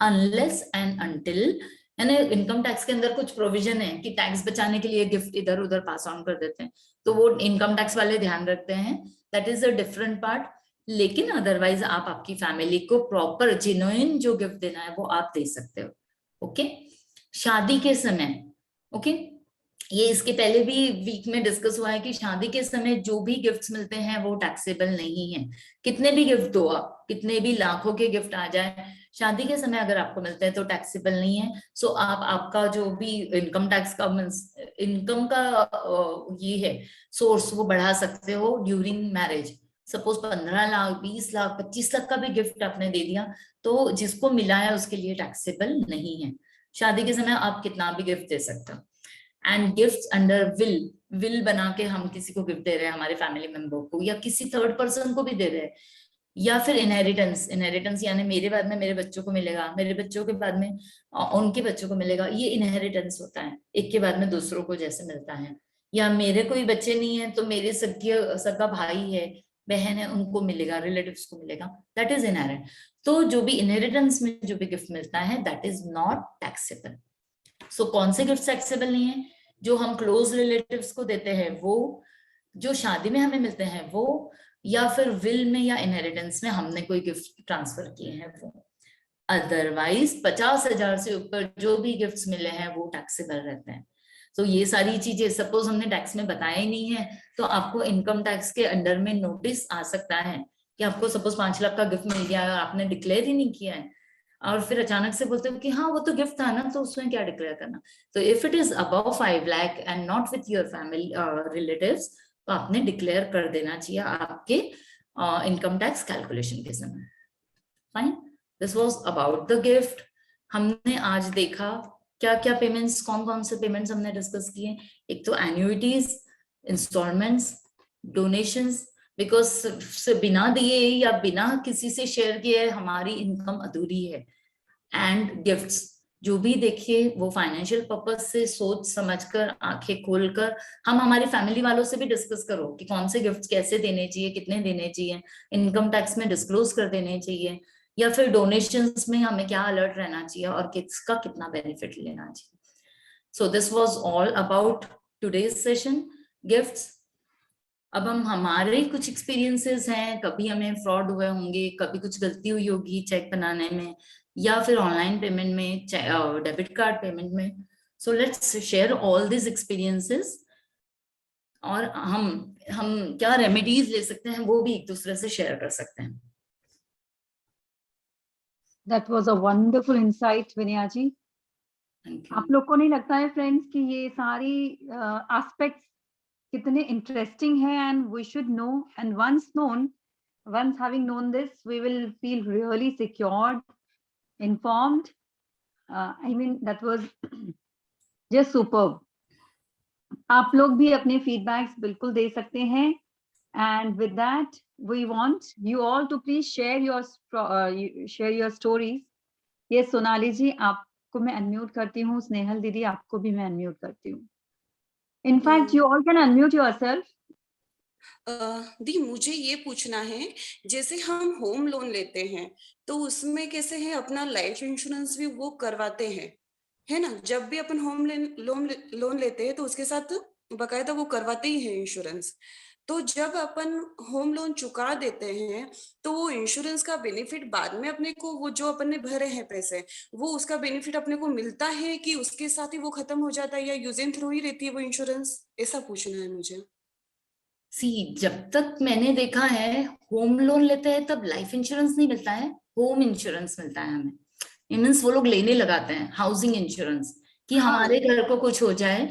अनलेस एंड अनटिल, यानी इनकम टैक्स के अंदर कुछ प्रोविजन है कि टैक्स बचाने के लिए गिफ्ट इधर उधर पास ऑन कर देते हैं, तो वो इनकम टैक्स वाले ध्यान रखते हैं, that is a different part. लेकिन अदरवाइज आप आपकी फैमिली को प्रॉपर जेन्युइन जो गिफ्ट देना है वो आप दे सकते हो। ओके, शादी के समय, ओके, ये इसके पहले भी वीक में डिस्कस हुआ है कि शादी के समय जो भी गिफ्ट्स मिलते हैं वो टैक्सेबल नहीं है। कितने भी गिफ्ट दो आप, कितने भी लाखों के गिफ्ट आ जाए, शादी के समय अगर आपको मिलते हैं तो टैक्सेबल नहीं है। सो आप आपका जो भी इनकम टैक्स का इनकम का ये है सोर्स, वो बढ़ा सकते हो during marriage. Suppose 15 lakh 20 lakh 25 lakh का भी गिफ्ट आपने दे दिया तो जिसको मिला है उसके लिए टैक्सेबल नहीं है। शादी के समय आप कितना भी गिफ्ट दे सकते हो। एंड गिफ्ट्स अंडर विल बना के हम किसी को गिफ्ट दे रहे हैं, हमारे फैमिली मेंबर को या किसी थर्ड पर्सन को भी दे रहे हैं, या फिर इनहेरिटेंस यानी मेरे बाद में मेरे बच्चों को मिलेगा, मेरे बच्चों के बाद में उनके बच्चों को मिलेगा, ये इनहेरिटेंस होता है, एक के बाद में दूसरों को जैसे मिलता है। या मेरे कोई बच्चे नहीं है तो मेरे सगा भाई है, बहन है, उनको मिलेगा, रिलेटिव्स को मिलेगा, दैट इज इनहेरिट। तो जो भी इनहेरिटेंस में जो भी गिफ्ट मिलता है दैट इज नॉट टैक्सेबल। सो कौन से गिफ्ट टैक्सेबल नहीं है? जो हम क्लोज रिलेटिव्स को देते हैं वो, जो शादी में हमें मिलते हैं वो, या फिर विल में या इनहेरिटेंस में हमने कोई गिफ्ट ट्रांसफर किए हैं वो। अदरवाइज 50,000 से ऊपर जो भी गिफ्ट्स मिले हैं वो टैक्सेबल रहते हैं। तो ये सारी चीजें सपोज हमने टैक्स में बताया ही नहीं है तो आपको इनकम टैक्स के अंडर में नोटिस आ सकता है कि आपको सपोज 5 लाख का गिफ्ट मिल गया है और आपने डिक्लेयर ही नहीं किया है, और फिर अचानक से बोलते हो कि हाँ वो तो गिफ्ट था ना तो उसमें क्या डिक्लेयर करना। तो if it is above 5 lakh and not with your family relatives तो आपने डिक्लेयर कर देना चाहिए आपके इनकम टैक्स कैलकुलेशन के समय। Fine, this was about the gift. हमने आज देखा क्या क्या पेमेंट्स, कौन कौन से पेमेंट्स हमने डिस्कस किए। एक तो एन्युइटीज, इंस्टॉलमेंट्स, डोनेशंस, बिकॉज बिना दिए या बिना किसी से शेयर किए हमारी इनकम अधूरी है। एंड गिफ्ट्स जो भी देखिए वो फाइनेंशियल पर्पस से सोच समझकर आंखें खोलकर, हम हमारी फैमिली वालों से भी डिस्कस करो कि कौन से गिफ्ट्स कैसे देने चाहिए, कितने देने चाहिए, इनकम टैक्स में डिस्क्लोज कर देने चाहिए, या फिर डोनेशंस में हमें क्या अलर्ट रहना चाहिए और किसका कितना बेनिफिट लेना चाहिए। So this was all about today's session, gifts. अब हम हमारे कुछ एक्सपीरियंसेस हैं, कभी हमें फ्रॉड हुए होंगे, कभी कुछ गलती हुई होगी चेक बनाने में या फिर ऑनलाइन पेमेंट में, डेबिट कार्ड पेमेंट में। So let's share all this experiences और हम क्या रेमेडीज ले सकते हैं वो भी एक दूसरे से शेयर कर सकते हैं। That was a wonderful insight, Vinaya जी। आप लोग को नहीं लगता है फ्रेंड्स कि ये सारी एस्पेक्ट्स कितने इंटरेस्टिंग है? And we should know, and once having known this, we will feel really secured, informed. I mean, that was just superb. आप लोग भी अपने फीडबैक्स बिल्कुल दे सकते हैं, and with that we want you all to please share your stories. Yes, Sonali जी, आप आपको मैं अनम्यूट करती हूँ, स्नेहल दीदी आपको भी मैं अनम्यूट करती हूँ। In fact you all can unmute yourself. दी मुझे ये पूछना है, जैसे हम होम लोन लेते हैं तो उसमें कैसे है, अपना लाइफ इंश्योरेंस भी वो करवाते हैं, है ना? जब भी अपन लोन लेते हैं तो उसके साथ बकायदा वो करवाते ही है इंश्योरेंस। तो जब अपन होम लोन चुका देते हैं तो वो इंश्योरेंस का बेनिफिट बाद में अपने को, वो जो अपन ने भरे हैं पैसे, वो उसका बेनिफिट अपने को मिलता है कि उसके साथ ही वो खत्म हो जाता है, या यूज एंड थ्रू ही रहती है वो इंश्योरेंस? ऐसा पूछना है मुझे। जब तक मैंने देखा है होम लोन लेते हैं तब लाइफ इंश्योरेंस नहीं मिलता है, होम इंश्योरेंस मिलता है हमें। मीन्स वो लोग लेने लगाते हैं हाउसिंग इंश्योरेंस कि हाँ, हमारे घर को कुछ हो जाए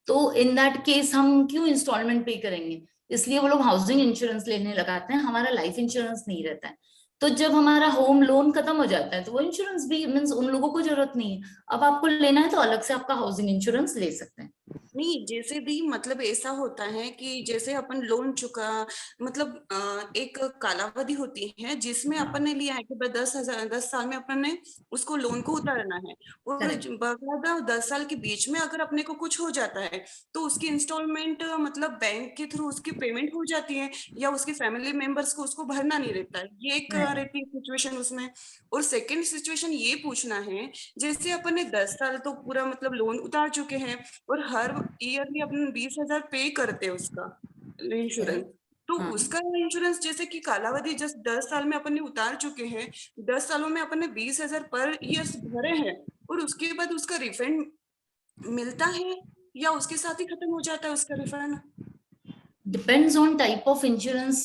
तो इन दैट केस हम क्यों इंस्टॉलमेंट पे करेंगे, इसलिए वो लोग हाउसिंग इंश्योरेंस लेने लगाते हैं, हमारा लाइफ इंश्योरेंस नहीं रहता है। तो जब हमारा होम लोन खत्म हो जाता है तो वो इंश्योरेंस भी मीन्स उन लोगों को जरूरत नहीं है। अब आपको लेना है तो अलग से आपका हाउसिंग इंश्योरेंस ले सकते हैं। नहीं, जैसे भी मतलब ऐसा होता है कि जैसे अपन लोन चुका, मतलब एक कालावधि होती है जिसमें अपन ने लिया है कि बस 10 साल में अपन ने उसको लोन को उतारना है, और करेक्ट। बकायदा 10 साल के बीच में अगर अपने को कुछ हो जाता है तो उसकी इंस्टॉलमेंट मतलब बैंक के थ्रू उसकी पेमेंट हो जाती है, या उसके फैमिली मेंबर्स को उसको भरना नहीं रहता है, ये एक रहती है सिचुएशन उसमें। और सेकेंड सिचुएशन ये पूछना है, जैसे अपन ने 10 साल तो पूरा मतलब लोन उतार चुके हैं और हर ईयरली अपन 20,000 पे करते हैं उसका इंश्योरेंस, तो हाँ, उसका इंश्योरेंस जैसे कि कालावधि जस्ट 10 साल में अपन ने उतार चुके हैं, 10 सालों में अपन ने 20,000 पर ईयर भरे हैं, और उसके बाद उसका रिफंड मिलता है या उसके साथ ही खत्म हो जाता है उसका refund? Depends on type of insurance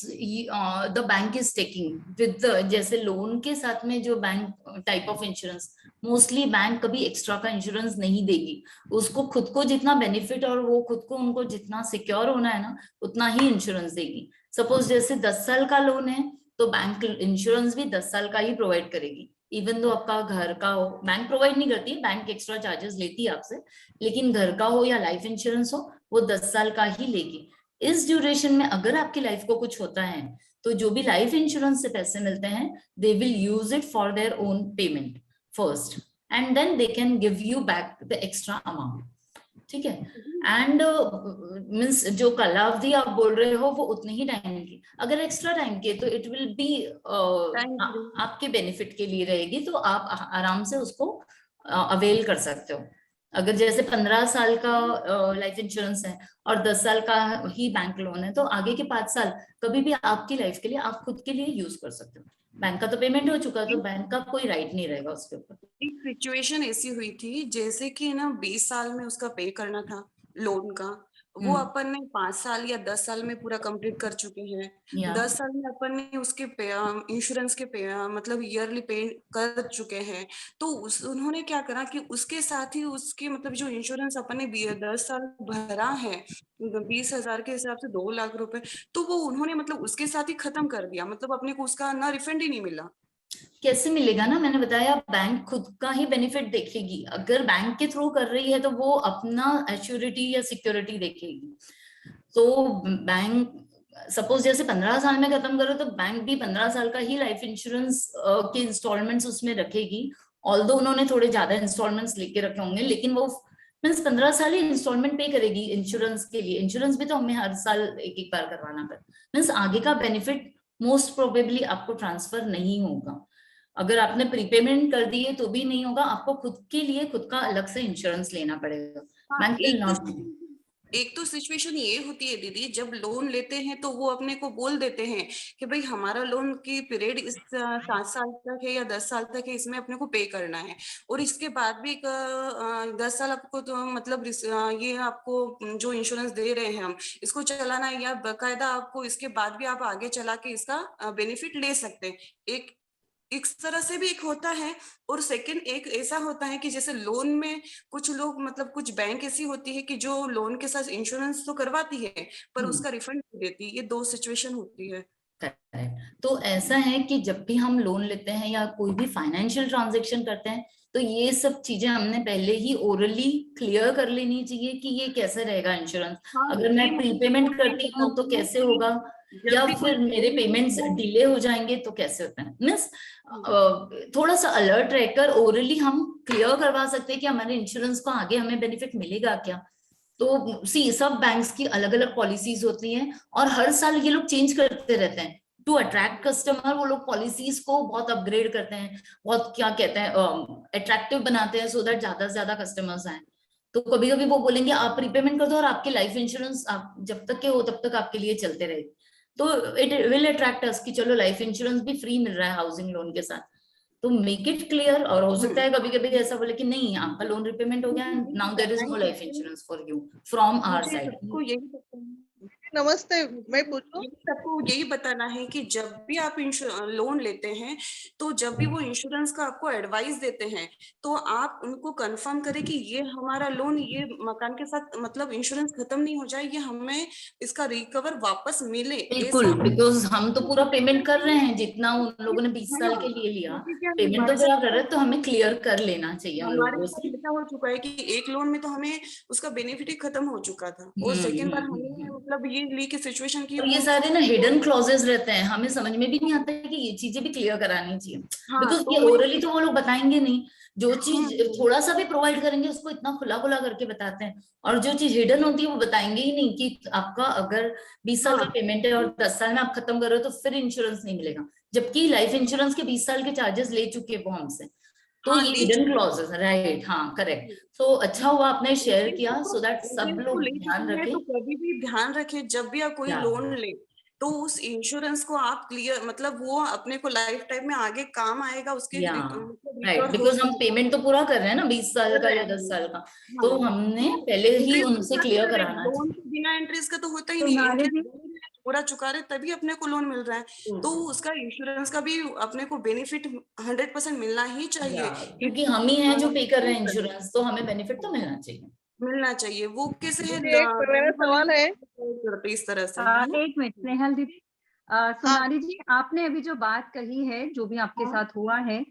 the bank is taking with, जैसे लोन के साथ में जो bank type of insurance, mostly bank कभी एक्स्ट्रा का इंश्योरेंस नहीं देगी। उसको खुद को जितना बेनिफिट और वो खुद को उनको जितना सिक्योर होना है ना उतना ही इंश्योरेंस देगी। सपोज जैसे 10 साल का लोन है तो बैंक इंश्योरेंस भी 10 साल का ही प्रोवाइड करेगी। इवन दो आपका घर का हो, बैंक प्रोवाइड नहीं करती, बैंक एक्स्ट्रा चार्जेस लेती है आपसे, लेकिन घर का हो या लाइफ इंश्योरेंस हो वो 10 साल का ही लेगी। इस ड्यूरेशन में अगर आपकी लाइफ को कुछ होता है तो जो भी लाइफ इंश्योरेंस से पैसे मिलते हैं they will use it for their own payment first, and then they can give you back the extra amount. ठीक है। एंड मीन्स जो कालावधि आप बोल रहे हो वो उतने ही टाइम की, अगर एक्स्ट्रा टाइम की तो इट विल बी आपके बेनिफिट के लिए रहेगी, तो आप आराम से उसको अवेल कर सकते हो। अगर जैसे 15 साल का लाइफ इंश्योरेंस है और 10 साल का ही बैंक लोन है तो आगे के 5 साल कभी भी आपकी लाइफ के लिए आप खुद के लिए यूज कर सकते हो। बैंक का तो पेमेंट हो चुका तो बैंक का कोई राइट नहीं रहेगा उसके ऊपर। एक सिचुएशन ऐसी हुई थी जैसे कि ना 20 साल में उसका पे करना था लोन का, वो अपन ने 5 साल या 10 साल में पूरा कंप्लीट कर चुके हैं। या 10 साल में अपन ने उसके इंश्योरेंस के पे मतलब ईयरली पे कर चुके हैं। तो उन्होंने क्या करा कि उसके साथ ही उसके मतलब जो इंश्योरेंस अपन ने 10 साल भरा है 20,000 के हिसाब से 2 लाख रुपए, तो वो उन्होंने मतलब उसके साथ ही खत्म कर दिया, मतलब अपने को उसका ना रिफंड ही नहीं मिला। कैसे मिलेगा ना, मैंने बताया बैंक खुद का ही बेनिफिट देखेगी। अगर बैंक के थ्रू कर रही है तो वो अपना एश्योरिटी या सिक्योरिटी देखेगी। तो बैंक सपोज जैसे 15 साल में खत्म करो तो बैंक भी 15 साल का ही लाइफ इंश्योरेंस के इंस्टॉलमेंट्स उसमें रखेगी। ऑल्दो उन्होंने थोड़े ज्यादा इंस्टॉलमेंट्स लेके रखे होंगे लेकिन वो मीन्स 15 साल ही इंस्टॉलमेंट पे करेगी इंश्योरेंस के लिए। इंश्योरेंस भी तो हमें हर साल एक एक बार करवाना पड़ता, मीन्स आगे का बेनिफिट मोस्ट प्रोबेबली आपको ट्रांसफर नहीं होगा। अगर आपने प्रीपेमेंट कर दिए तो भी नहीं होगा, आपको खुद के लिए खुद का अलग से इंश्योरेंस लेना पड़ेगा। हाँ, बैंक विल नॉट। एक तो सिचुएशन ये होती है दीदी, जब लोन लेते हैं तो वो अपने को बोल देते हैं कि भाई हमारा लोन की पीरियड इस 7 साल तक है या 10 साल तक है, इसमें अपने को पे करना है, और इसके बाद भी 10 साल आपको तो मतलब ये आपको जो इंश्योरेंस दे रहे हैं हम इसको चलाना है, या बकायदा आपको इसके बाद भी आप आगे चला के इसका बेनिफिट ले सकते हैं। एक इस तरह से भी एक होता है। और सेकंड एक ऐसा होता है कि जैसे लोन में कुछ लोग मतलब कुछ बैंक ऐसी होती है कि जो लोन के साथ इंश्योरेंस तो करवाती है पर उसका रिफंड नहीं देती, ये 2 सिचुएशन होती है। करेक्ट। तो ऐसा है कि जब भी हम लोन लेते हैं या कोई भी फाइनेंशियल ट्रांजेक्शन करते हैं, तो ये सब चीजें हमने पहले ही ओरली क्लियर कर लेनी चाहिए कि ये कैसे रहेगा इंश्योरेंस। हाँ, अगर ये मैं मैं प्रीपेमेंट करती हूँ तो कैसे होगा, जब या भी कोई फिर मेरे पेमेंट्स डिले हो जाएंगे तो कैसे होता है। मीन्स थोड़ा सा अलर्ट रहकर ओरली हम क्लियर करवा सकते हैं कि हमारे इंश्योरेंस को आगे हमें बेनिफिट मिलेगा क्या। तो सी सब बैंक्स की अलग अलग पॉलिसीज होती हैं और हर साल ये लोग चेंज करते रहते हैं टू अट्रैक्ट कस्टमर। वो लोग पॉलिसीज को बहुत अपग्रेड करते हैं, बहुत क्या कहते हैं अट्रैक्टिव बनाते हैं, सो दैट ज्यादा से ज्यादा कस्टमर्स आए। तो कभी कभी वो बोलेंगे आप प्रीपेमेंट कर दो और आपके लाइफ इंश्योरेंस आप जब तक के हो तब तक आपके लिए चलते रहे। तो इट विल अट्रैक्ट अस कि चलो लाइफ इंश्योरेंस भी फ्री मिल रहा है हाउसिंग लोन के साथ। तो मेक इट क्लियर। और हो सकता है कभी कभी ऐसा बोले कि नहीं आपका लोन रिपेमेंट हो गया, now there is no life insurance for you from our मुझे साइड। सबको यही बताना नमस्ते, मैं पूछूं? सबको यही बताना है कि जब भी आप लोन लेते हैं, तो जब भी वो इंश्योरेंस का आपको एडवाइस देते हैं, तो आप उनको कंफर्म करें कि ये हमारा लोन, ये मकान के साथ मतलब इंश्योरेंस खत्म नहीं हो जाए, ये हमें इसका रिकवर वापस मिले। बिल्कुल, बिकॉज हम तो पूरा पेमेंट कर रहे हैं जितना उन लोगों ने 20 साल के लिए लिया, पेमेंट तो पूरा कर रहे हैं, तो हमें क्लियर कर लेना चाहिए उन हमारे लोगों साथ से। ऐसा हो चुका है कि एक लोन में तो हमें उसका बेनिफिट ही खत्म हो चुका था, और सेकेंड बार हमने मतलब ये ली की सिचुएशन की और ये वो। सारे ना हिडन क्लॉजेस रहते हैं, हमें समझ में भी नहीं आता है कि ये चीजें भी क्लियर करानी चाहिए, हाँ, बिकॉज तो ये मैं ओरली तो वो लोग बताएंगे नहीं। जो चीज हम्म, थोड़ा सा भी प्रोवाइड करेंगे उसको इतना खुला खुला करके बताते हैं, और जो चीज हिडन होती है वो बताएंगे ही नहीं कि आपका अगर 20 साल का हाँ, पेमेंट है और 10 साल में आप खत्म कर रहे हो तो फिर इंश्योरेंस नहीं मिलेगा, जबकि लाइफ इंश्योरेंस के 20 साल के चार्जेस ले चुके वो हमसे। तो हाँ, ये ले हिडन चुके क्लॉजेस, राइट, हाँ करेक्ट। हैं। तो अच्छा हुआ आपने शेयर लेकिन किया, तो सो दैट सब इंश्योरेंस को लोग ले ध्यान चुके हैं, रखें। तो कभी भी ध्यान रखें जब भी आप कोई या लोन ले, तो उस इंश्योरेंस को आप क्लियर, मतलब वो अपने को लाइफ टाइम में आगे काम आएगा, उसके या मतलब राइट, रिकवर हो बिकॉज हम पेमेंट तो पूरा कर रहे हैं ना 20 साल कर का रहे या 10 हैं। साल का, हाँ, तो हमने तो पहले ही इंटरेस्ट उनसे क्लियर कराना लोन चाहिए। के बिना इंटरेस्ट का तो होता ही तो नहीं, नाले जी, इंटरेस्ट पूरा चुका रहे तभी अपने को लोन मिल रहा है, तो उसका इंश्योरेंस का भी अपने को बेनिफिट 100% मिलना ही या चाहिए। क्योंकि हम ही हैं जो पे कर रहे हैं अ, इंश्योरेंस, तो हमें बेनिफिट तो मिलना चाहिए। मिलना चाहिए। वो कैसे है, दीदी, एक मेरा बैंक वाले सवाल है। करते इस तरह से, है ना? एक मिनट स्नेहल दीदी, हाँ, सोनाली जी, आपने अभी जो बात कही है, जो भी आपके हाँ, साथ हुआ है,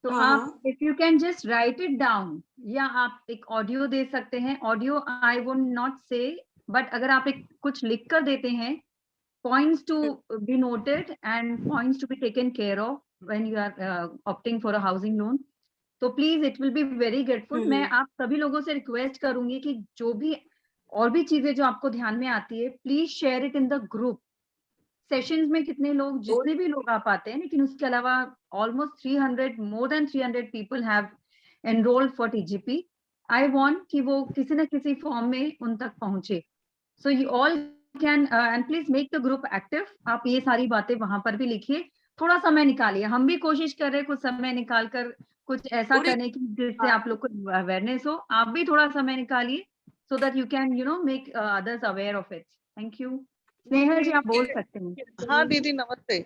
तो हाँ, आप हाँ, if you can just right it down, या आप एक ऑडियो दे सकते हैं। ऑडियो आई वुड नॉट से, बट अगर आप एक कुछ लिख कर देते हैं, points to be noted and points to be taken care of when you are opting for a housing loan, तो please it will be very grateful. मैं आप सभी लोगों से रिक्वेस्ट करूंगी कि जो भी और भी चीजें जो आपको ध्यान में आती है, please share it in the group. Sessions में कितने लोग, और जितने भी लोग आप आते हैं, लेकिन उसके अलावा almost 300, more than 300 people have enrolled for TGP. I want कि वो किसी ना किसी फॉर्म में उन तक पहुंचे। So you all can and please make the group active. आप ये सारी बातें वहां पर भी लिखिए, थोड़ा समय निकालिए। हम भी कोशिश कर रहे हैं कुछ समय निकाल कर कुछ ऐसा और एक करने की जिससे बात, आप लोग को अवेयरनेस हो। आप भी थोड़ा समय निकालिए so that you can make others aware of it. Thank you. Snehal ji, आप बोल सकते हैं। हाँ दीदी, नमस्ते।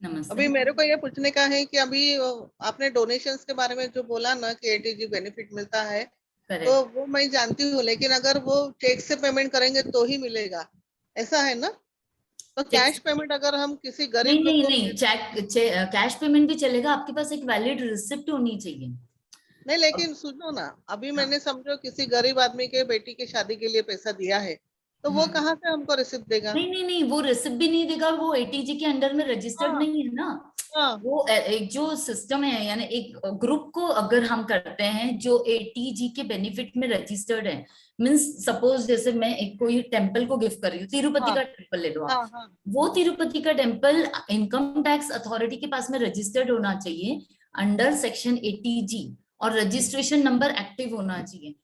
नमस्ते। अभी मेरे को ये पूछने का है कि अभी आपने डोनेशंस के बारे में जो बोला ना कि एटीजी बेनिफिट मिलता है, तो करेक्ट। वो मैं जानती हूँ, लेकिन अगर वो चेक से पेमेंट करेंगे तो ही मिलेगा, ऐसा है ना? तो कैश पेमेंट अगर हम किसी नहीं गरीब लोग नहीं को नहीं, चेक कैश पेमेंट भी चलेगा, आपके पास एक वैलिड रिसिप्ट होनी चाहिए। नहीं, लेकिन सुनो ना, अभी हाँ, मैंने समझो किसी गरीब आदमी के बेटी की शादी के लिए पैसा दिया है, तो वो हम्म। कहाँ से हमको रिसिप्ट देगा? नहीं नहीं नहीं, वो रिसिप्ट भी नहीं देगा, वो एटीजी के अंडर में रजिस्टर्ड हाँ, नहीं है ना। हाँ, वो एक जो सिस्टम है, यानी एक ग्रुप को अगर हम करते हैं जो एटीजी के बेनिफिट में रजिस्टर्ड है, मींस सपोज जैसे मैं एक कोई टेम्पल को गिफ्ट कर रही हूँ, तिरुपति हाँ, का टेम्पल ले लो आप। हाँ, हाँ, वो तिरुपति का टेम्पल इनकम टैक्स अथॉरिटी के पास में रजिस्टर्ड होना चाहिए अंडर सेक्शन एटीजी, और रजिस्ट्रेशन नंबर एक्टिव होना चाहिए,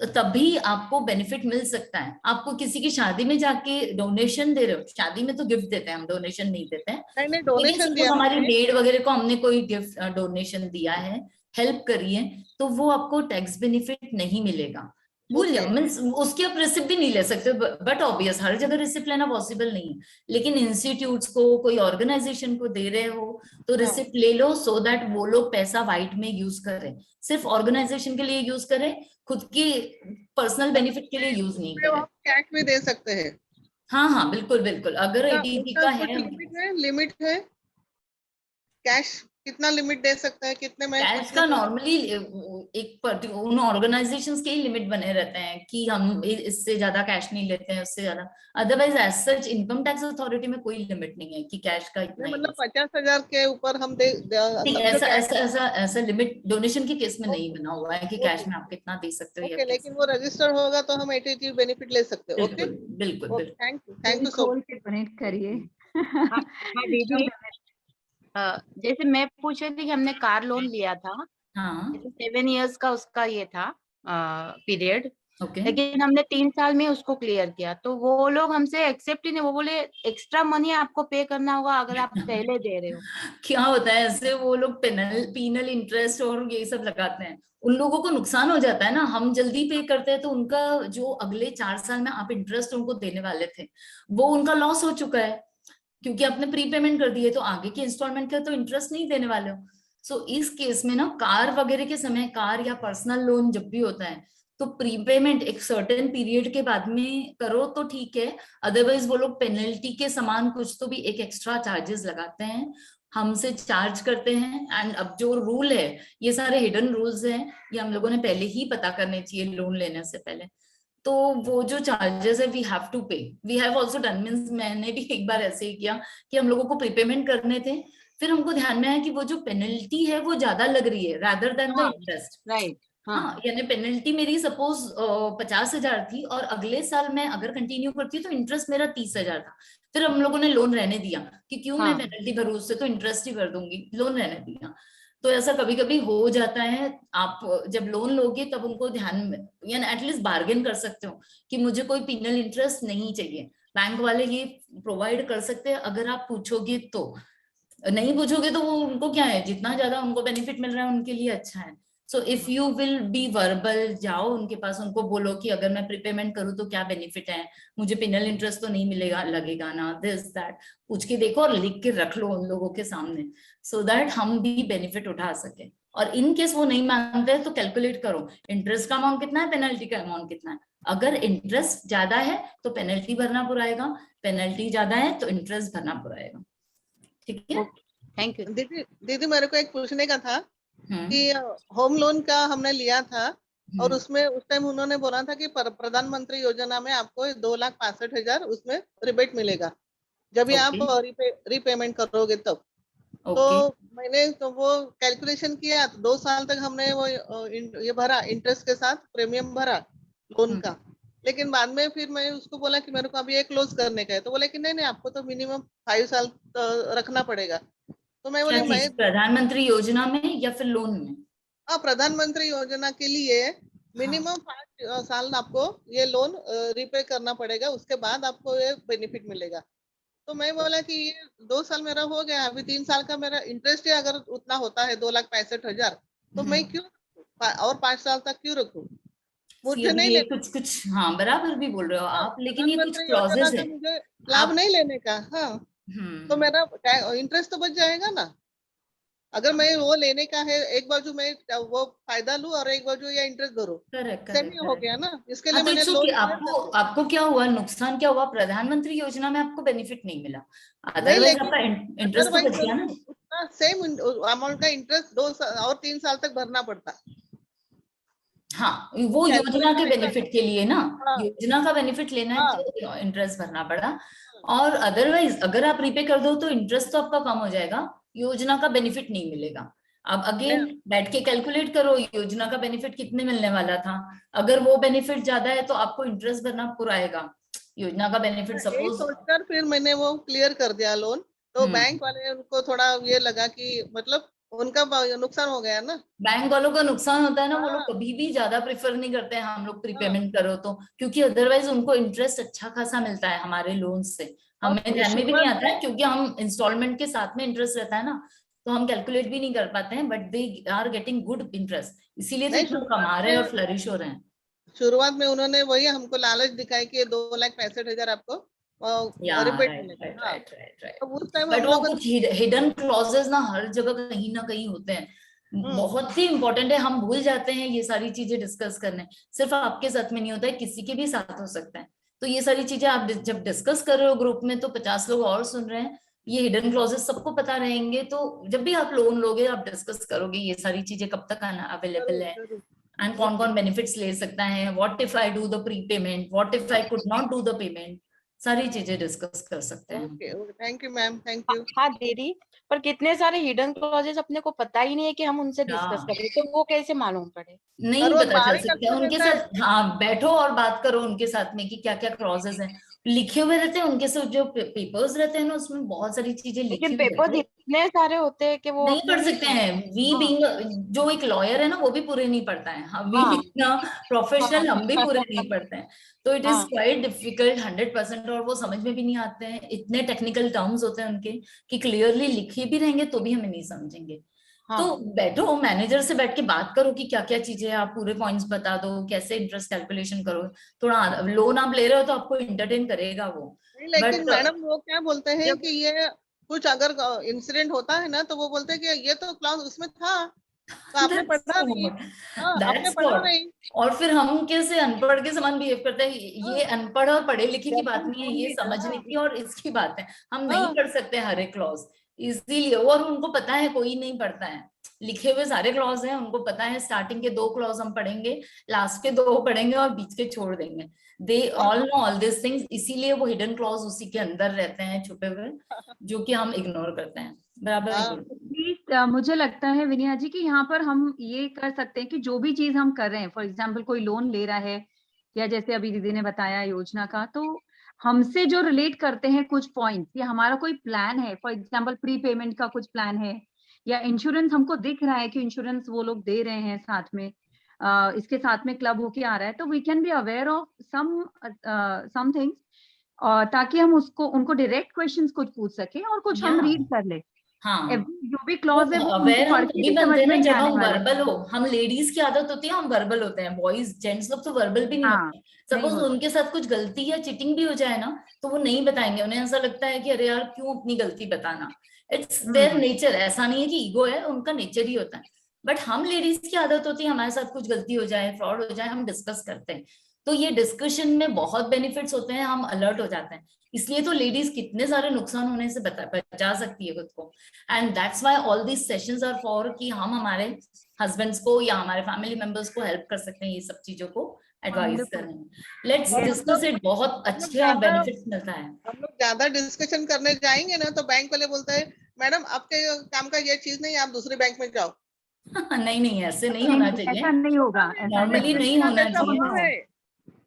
तभी आपको बेनिफिट मिल सकता है। आपको किसी की शादी में जाके डोनेशन दे रहे हो, शादी में तो गिफ्ट देते हैं हम, डोनेशन नहीं देते हैं, नहीं नहीं, लेकिन डोनेशन सपोज दिया हमारी मैंने। मेड वगैरह को हमने कोई गिफ्ट डोनेशन दिया है, हेल्प करी है, तो वो आपको टैक्स बेनिफिट नहीं मिलेगा। भूल ओके, जाओ, मीन्स उसकी आप रिसिप्ट भी नहीं ले सकते, बट ऑब्वियस हर जगह रिसिप्ट लेना पॉसिबल नहीं है, लेकिन इंस्टीट्यूट्स को, कोई ऑर्गेनाइजेशन को दे रहे हो तो हाँ, रिसिप्ट ले लो, सो दैट वो लोग पैसा वाइट में यूज करें, सिर्फ ऑर्गेनाइजेशन के लिए यूज करें, खुद की पर्सनल बेनिफिट के लिए यूज नहीं तो करें। हम कैश भी दे सकते हैं। हाँ हाँ बिल्कुल बिल्कुल, अगर क्या एटीपी उसका का कुछ है, लिमिट है? कैश कितना लिमिट दे सकता है, कितने में कैश कितने का पैसे? नॉर्मली एक उन ऑर्गेनाइजेशंस के ही लिमिट बने रहते हैं कि हम इससे ज्यादा कैश नहीं लेते हैं, उससे ज्यादा। Otherwise as such income tax authority में कोई लिमिट नहीं है कि कैश का इतना नहीं, ही मतलब ले सकते 50,000 के ऊपर हम हैं। नहीं, समझो ऐसा कैश। ऐसा ऐसा ऐसा लिमिट डोनेशन के केस में नहीं ओके, बना हुआ है कि कैश ओके, में आप कितना दे सकते हो या ओके, कैसे। लेकिन वो रजिस्टर होगा तो हम एटीजी बेनिफिट ले सकते हैं। ओके, बिल्कुल बिल्कुल ओके, बिल्कुल। थैंक दिल यू सो खोल के डोनेट करिए। हाँ हाँ दीदी, जैसे मैं पूछ रही थी कि हमने कार लोन लिया था, हाँ जैसे 7 इयर्स का उसका ये था पीरियड, ओके। लेकिन हमने 3 साल में उसको क्लियर किया, तो वो लोग हमसे एक्सेप्ट ही नहीं, वो बोले एक्स्ट्रा मनी आपको पे करना होगा अगर आप पहले दे रहे हो। क्या होता है ऐसे, वो लोग पीनल इंटरेस्ट और ये सब लगाते हैं, उन लोगों को नुकसान हो जाता है ना। हम जल्दी पे करते हैं तो उनका जो अगले 4 साल में आप इंटरेस्ट उनको देने वाले थे, वो उनका लॉस हो चुका है, क्योंकि आपने प्री पेमेंट कर दी है, तो आगे के इंस्टॉलमेंट का तो इंटरेस्ट नहीं देने वाले हो। सो इस केस में ना, कार वगैरह के समय, कार या पर्सनल लोन जब भी होता है, तो प्रीपेमेंट एक सर्टेन पीरियड के बाद में करो तो ठीक है। अदरवाइज वो लोग पेनल्टी के समान कुछ तो भी एक एक्स्ट्रा चार्जेस लगाते हैं, हमसे चार्ज करते हैं। एंड अब जो रूल है, ये सारे हिडन रूल्स हैं, ये हम लोगों ने पहले ही पता करने चाहिए लोन लेने से पहले। तो वो जो चार्जेस है we have to pay, we have also done, means मैंने भी एक बार ऐसे ही किया कि हम लोगों को प्रीपेमेंट करने थे, फिर हमको ध्यान में आया कि वो जो पेनल्टी है वो ज्यादा लग रही है रादर देन द हाँ इंटरेस्ट। राइट, हाँ हाँ, यानी पेनल्टी मेरी सपोज 50,000 थी, और अगले साल मैं अगर कंटिन्यू करती तो इंटरेस्ट मेरा 30,000 था। फिर हम लोगों ने लोन रहने दिया कि क्यों मैं हाँ पेनल्टी भरूं, उससे तो इंटरेस्ट ही भर दूंगी, लोन रहने दिया। तो ऐसा कभी कभी हो जाता है। आप जब लोन लोगे तब उनको ध्यान में, यानी एटलीस्ट बार्गेन कर सकते हो कि मुझे कोई पिनल इंटरेस्ट नहीं चाहिए। बैंक वाले ये प्रोवाइड कर सकते हैं अगर आप पूछोगे तो। नहीं पूछोगे तो वो उनको क्या है, जितना ज्यादा उनको बेनिफिट मिल रहा है उनके लिए अच्छा है। So if you will B verbal, जाओ उनके पास, उनको बोलो कि अगर मैं प्रीपेमेंट करूँ तो क्या बेनिफिट है, मुझे पिनल इंटरेस्ट तो नहीं मिलेगा, लगेगा ना, दिस दैट पूछ के देखो और लिख के रख लो उन लोगों के सामने, सो दैट हम भी बेनिफिट उठा सके। और इन केस वो नहीं मानते हैं तो कैलकुलेट करो इंटरेस्ट का अमाउंट कितना है, पेनल्टी का अमाउंट कितना है। अगर इंटरेस्ट ज्यादा है तो पेनल्टी भरना पुराएगा, पेनल्टी ज्यादा है तो इंटरेस्ट भरना पुराएगा। ठीक है। Thank you. दीदी दीदी मेरे को एक पूछने का था हम्म कि होम लोन का हमने लिया था, और हम्म, उसमें उस टाइम उन्होंने बोला था कि प्रधानमंत्री योजना में आपको 2,65,000 उसमें रिबेट मिलेगा जब भी आप ओके रीपेमेंट करोगे तब। तो ओके। मैंने तो वो कैलकुलेशन किया, 2 साल तक हमने वो ये भरा, इंटरेस्ट के साथ प्रीमियम भरा लोन का। लेकिन बाद में फिर मैं उसको बोला कि मेरे को अभी एक क्लोज करने का है, तो बोला कि नहीं नहीं, आपको तो मिनिमम 5 साल रखना पड़ेगा। तो मैं क्या बोली मैं चीज, प्रधानमंत्री योजना में या फिर लोन में? प्रधानमंत्री योजना के लिए हाँ मिनिमम 5 साल आपको ये लोन रीपे करना पड़ेगा, उसके बाद आपको ये बेनिफिट मिलेगा। तो मैं बोला कि ये 2 साल मेरा हो गया, अभी 3 साल का मेरा इंटरेस्ट है, अगर उतना होता है 2,65,000, तो मैं क्यों और 5 साल तक क्यों रखूं? सी मुझे अभी नहीं ये लेना। कुछ कुछ, हाँ बराबर भी बोल रहे हो हाँ, आप, लेकिन ये कुछ प्रधानमंत्री योजना क्लॉजेस का है। मुझे लाभ आप नहीं लेने का। हाँ, तो हम्म, मेरा इंटरेस्ट तो बच जाएगा ना। अगर मैं वो लेने का है, एक बाजू मैं वो फायदा लूं और एक बाजू या इंटरेस्ट भरूं, करेक्ट सेम करेक्ट ही हो करेक्ट। गया ना। इसके लिए हाँ तो मैंने इट्स ओके, लोन लिया था। आपको आपको क्या हुआ, नुकसान क्या हुआ, प्रधानमंत्री योजना में आपको बेनिफिट नहीं मिला, नहीं, अदरवाइज लेकिन आपका इंटरेस्ट तो अदरवाइज बच मेरे गया को ना। उतना सेम अमाउंट का इंटरेस्ट 2 साल और 3 साल तक भरना पड़ता। हाँ, वो योजना के कैलकुलेशन ऐसा बेनिफिट था। के लिए ना, हाँ, योजना का बेनिफिट लेना है हाँ, तो इंटरेस्ट भरना पड़ा। हाँ, और अदरवाइज अगर आप रीपे कर दो तो इंटरेस्ट तो आपका कम हो जाएगा, योजना का बेनिफिट नहीं मिलेगा। अब मैं अगेन बैठ के कैलकुलेट करो योजना का बेनिफिट कितने मिलने वाला था। अगर वो बेनिफिट ज्यादा है तो आपको इंटरेस्ट भरना पूरा आएगा। योजना का बेनिफिट यही सपोज, सोचकर फिर मैंने वो क्लियर कर दिया लोन। तो बैंक वाले उनको थोड़ा ये लगा कि मतलब उनका नुकसान हो गया ना। बैंक वालों का नुकसान होता है ना, वो लोग हाँ, कभी भी ज्यादा प्रेफर नहीं करते हैं हम लोग हाँ, प्रीपेमेंट करो तो, क्योंकि अदरवाइज उनको इंटरेस्ट अच्छा खासा मिलता है हमारे लोन से। हमें और ध्यान में भी नहीं शुरुआत आता में है क्योंकि हम इंस्टॉलमेंट के साथ में इंटरेस्ट रहता है ना, तो हम कैलकुलेट भी नहीं कर पाते हैं, but they are getting good interest, इसीलिए तो नहीं, इतना कमा रहे हैं और फ्लरिश हो रहे हैं। शुरुआत में उन्होंने वही हमको लालच दिखाई कि 2,65,000 या आपको रिबेट राइट मिलेगा। राइट हाँ, राइट राइट राइट। तो उस टाइम बट हम वो लोगों ने कुछ हिडन क्लॉजेस ना हर जगह कहीं ना कहीं होते हैं, हम्म, बहुत ही इंपॉर्टेंट है, हम भूल जाते हैं ये सारी चीजें डिस्कस करने। सिर्फ आपके साथ में नहीं होता है, किसी के भी साथ हो सकता है। तो ये सारी चीजें आप जब डिस्कस कर रहे हो ग्रुप में तो 50 लोग और सुन रहे हैं, ये हिडन क्लॉजेस सबको पता रहेंगे, तो जब भी आप लोन लोगे आप डिस्कस करोगे ये सारी चीजें कब तक अवेलेबल है एंड कौन कौन बेनिफिट्स ले सकता है, what if I do the pre payment, what if I could not do the payment, सारी चीजें डिस्कस कर सकते हैं। Okay, thank you ma'am, thank you. हाँ दीदी, पर कितने सारे हिडन क्लॉजेस अपने को पता ही नहीं है कि हम उनसे डिस्कस कर रहे हैं, तो वो कैसे मालूम पड़े? नहीं और वो पता चल बाहरी सकता है कस्टमर उनके रहता है। साथ, हाँ बैठो और बात करो उनके साथ में कि क्या क्या क्लॉजेस हैं, लिखे हुए रहते हैं उनके साथ, जो पेपर्स रहते हैं ना उसमें बहुत सारी चीजें लिखी लेकिन हुई पेपर्स रहती है, इतने सारे होते हैं कि वो नहीं अपने पढ़ लिए सकते हैं। वी हाँ। बीइंग जो एक लॉयर है ना वो भी पूरे नहीं पढ़ता है, हम भी हाँ। इतना प्रोफेशनल हम भी पूरे नहीं पढ़ते हैं, तो इट इज हाँ। क्वाइट डिफिकल्ट 100%, और वो समझ में भी नहीं आते हैं, इतने टेक्निकल टर्म्स होते हैं उनके कि क्लियरली लिखे भी रहेंगे तो भी हमें नहीं समझेंगे। हाँ। तो बैठो मैनेजर से बैठ के बात करो कि क्या क्या चीजें, आप पूरे पॉइंट्स बता दो, कैसे इंटरेस्ट कैलकुलेशन करो, थोड़ा लोन आप ले रहे हो तो आपको इंटरटेन करेगा वो, नहीं, लेकिन बट मैडम वो क्या बोलते हैं जब कि ये कुछ अगर इंसिडेंट होता है ना तो वो बोलते हैं कि ये तो क्लास उसमें था, तो आपने पढ़ा नहीं। हाँ, आपने दैट्स पढ़ा व्हाट। नहीं। और फिर हम कैसे अनपढ़ के समान बिहेव करते हैं, ये हाँ, अनपढ़ और पढ़े लिखे की जब बात हम नहीं है, लोन ये लीजिए, समझने हाँ, की और इसकी बात है, हम नहीं हाँ, पढ़ सकते हर एक क्लॉज इसीलिए, और उनको पता है कोई नहीं पढ़ता है, लिखे हुए सारे क्लॉज हैं, उनको पता है स्टार्टिंग के 2 क्लॉज हम पढ़ेंगे, लास्ट के 2 पढ़ेंगे और बीच के छोड़ देंगे, दे और all know all this things, इसीलिए वो हिडन क्लॉज उसी के अंदर रहते हैं छुपे हुए, जो कि हम इग्नोर करते हैं। बराबर है हाँ, बोल। प्लीज मुझे लगता है विनया जी कि यहाँ पर हम ये कर सकते हैं कि जो भी चीज हम कर रहे हैं, फॉर एग्जाम्पल कोई लोन ले रहा है या जैसे अभी दीदी ने बताया योजना का, तो हमसे जो रिलेट करते हैं कुछ पॉइंट्स, या हमारा कोई प्लान है, फॉर एग्जाम्पल प्री पेमेंट का कुछ प्लान है, या इंश्योरेंस हमको दिख रहा है कि इंश्योरेंस वो लोग दे रहे हैं साथ में, इसके साथ में क्लब होके आ रहा है, तो we can be aware of some things, और ताकि हम उसको उनको डायरेक्ट क्वेश्चंस कुछ पूछ सके और कुछ हम रीड कर ले। हाँ जो भी क्लॉज है वो उनको अवेयर हम पढ़ के तभी भी बनते समझ हैं ना में नहीं जब आने हम वाले। वर्बल हो, हम लेडीज की आदत होती है हम वर्बल होते हैं, बॉयज जेंट्स लोग तो वर्बल भी नहीं हाँ, होते, नहीं सपोज होता। उनके साथ कुछ गलती या चिटिंग भी हो जाए ना तो वो नहीं बताएंगे, उन्हें ऐसा लगता है कि अरे यार क्यों अपनी गलती बताना, इट्स देयर हम्म। नेचर, ऐसा नहीं है कि ईगो है, उनका नेचर ही होता है, बट हम लेडीज की आदत होती है हमारे साथ कुछ गलती हो जाए, फ्रॉड हो जाए, हम डिस्कस करते हैं, तो ये डिस्कशन में बहुत बेनिफिट्स होते हैं, हम अलर्ट हो जाते हैं, इसलिए तो लेडीज कितने सारे नुकसान होने से बचा सकती है खुद को, and that's why all these sessions are for कि हम हमारे हस्बैंड्स को या हमारे फैमिली मेंबर्स को हेल्प कर सकते हैं ये सब चीजों को एडवाइस Wonderful. करने में, लेट्स और डिस्कस इट, बहुत हम लोग अच्छा ज्यादा बेनिफिट्स मिलता है। हम लोग ज्यादा डिस्कशन करने जाएंगे ना तो बैंक वाले बोलते हैं मैडम आपके काम का ये चीज नहीं, आप दूसरे बैंक में जाओ। नहीं नहीं ऐसे नहीं नहीं होना नहीं, चाहिए, ऐसा नहीं होगा, होता है, ऐसा नहीं नॉर्मली होगा। नहीं मेरे साथ होना ऐसा चाहिए। हुआ है,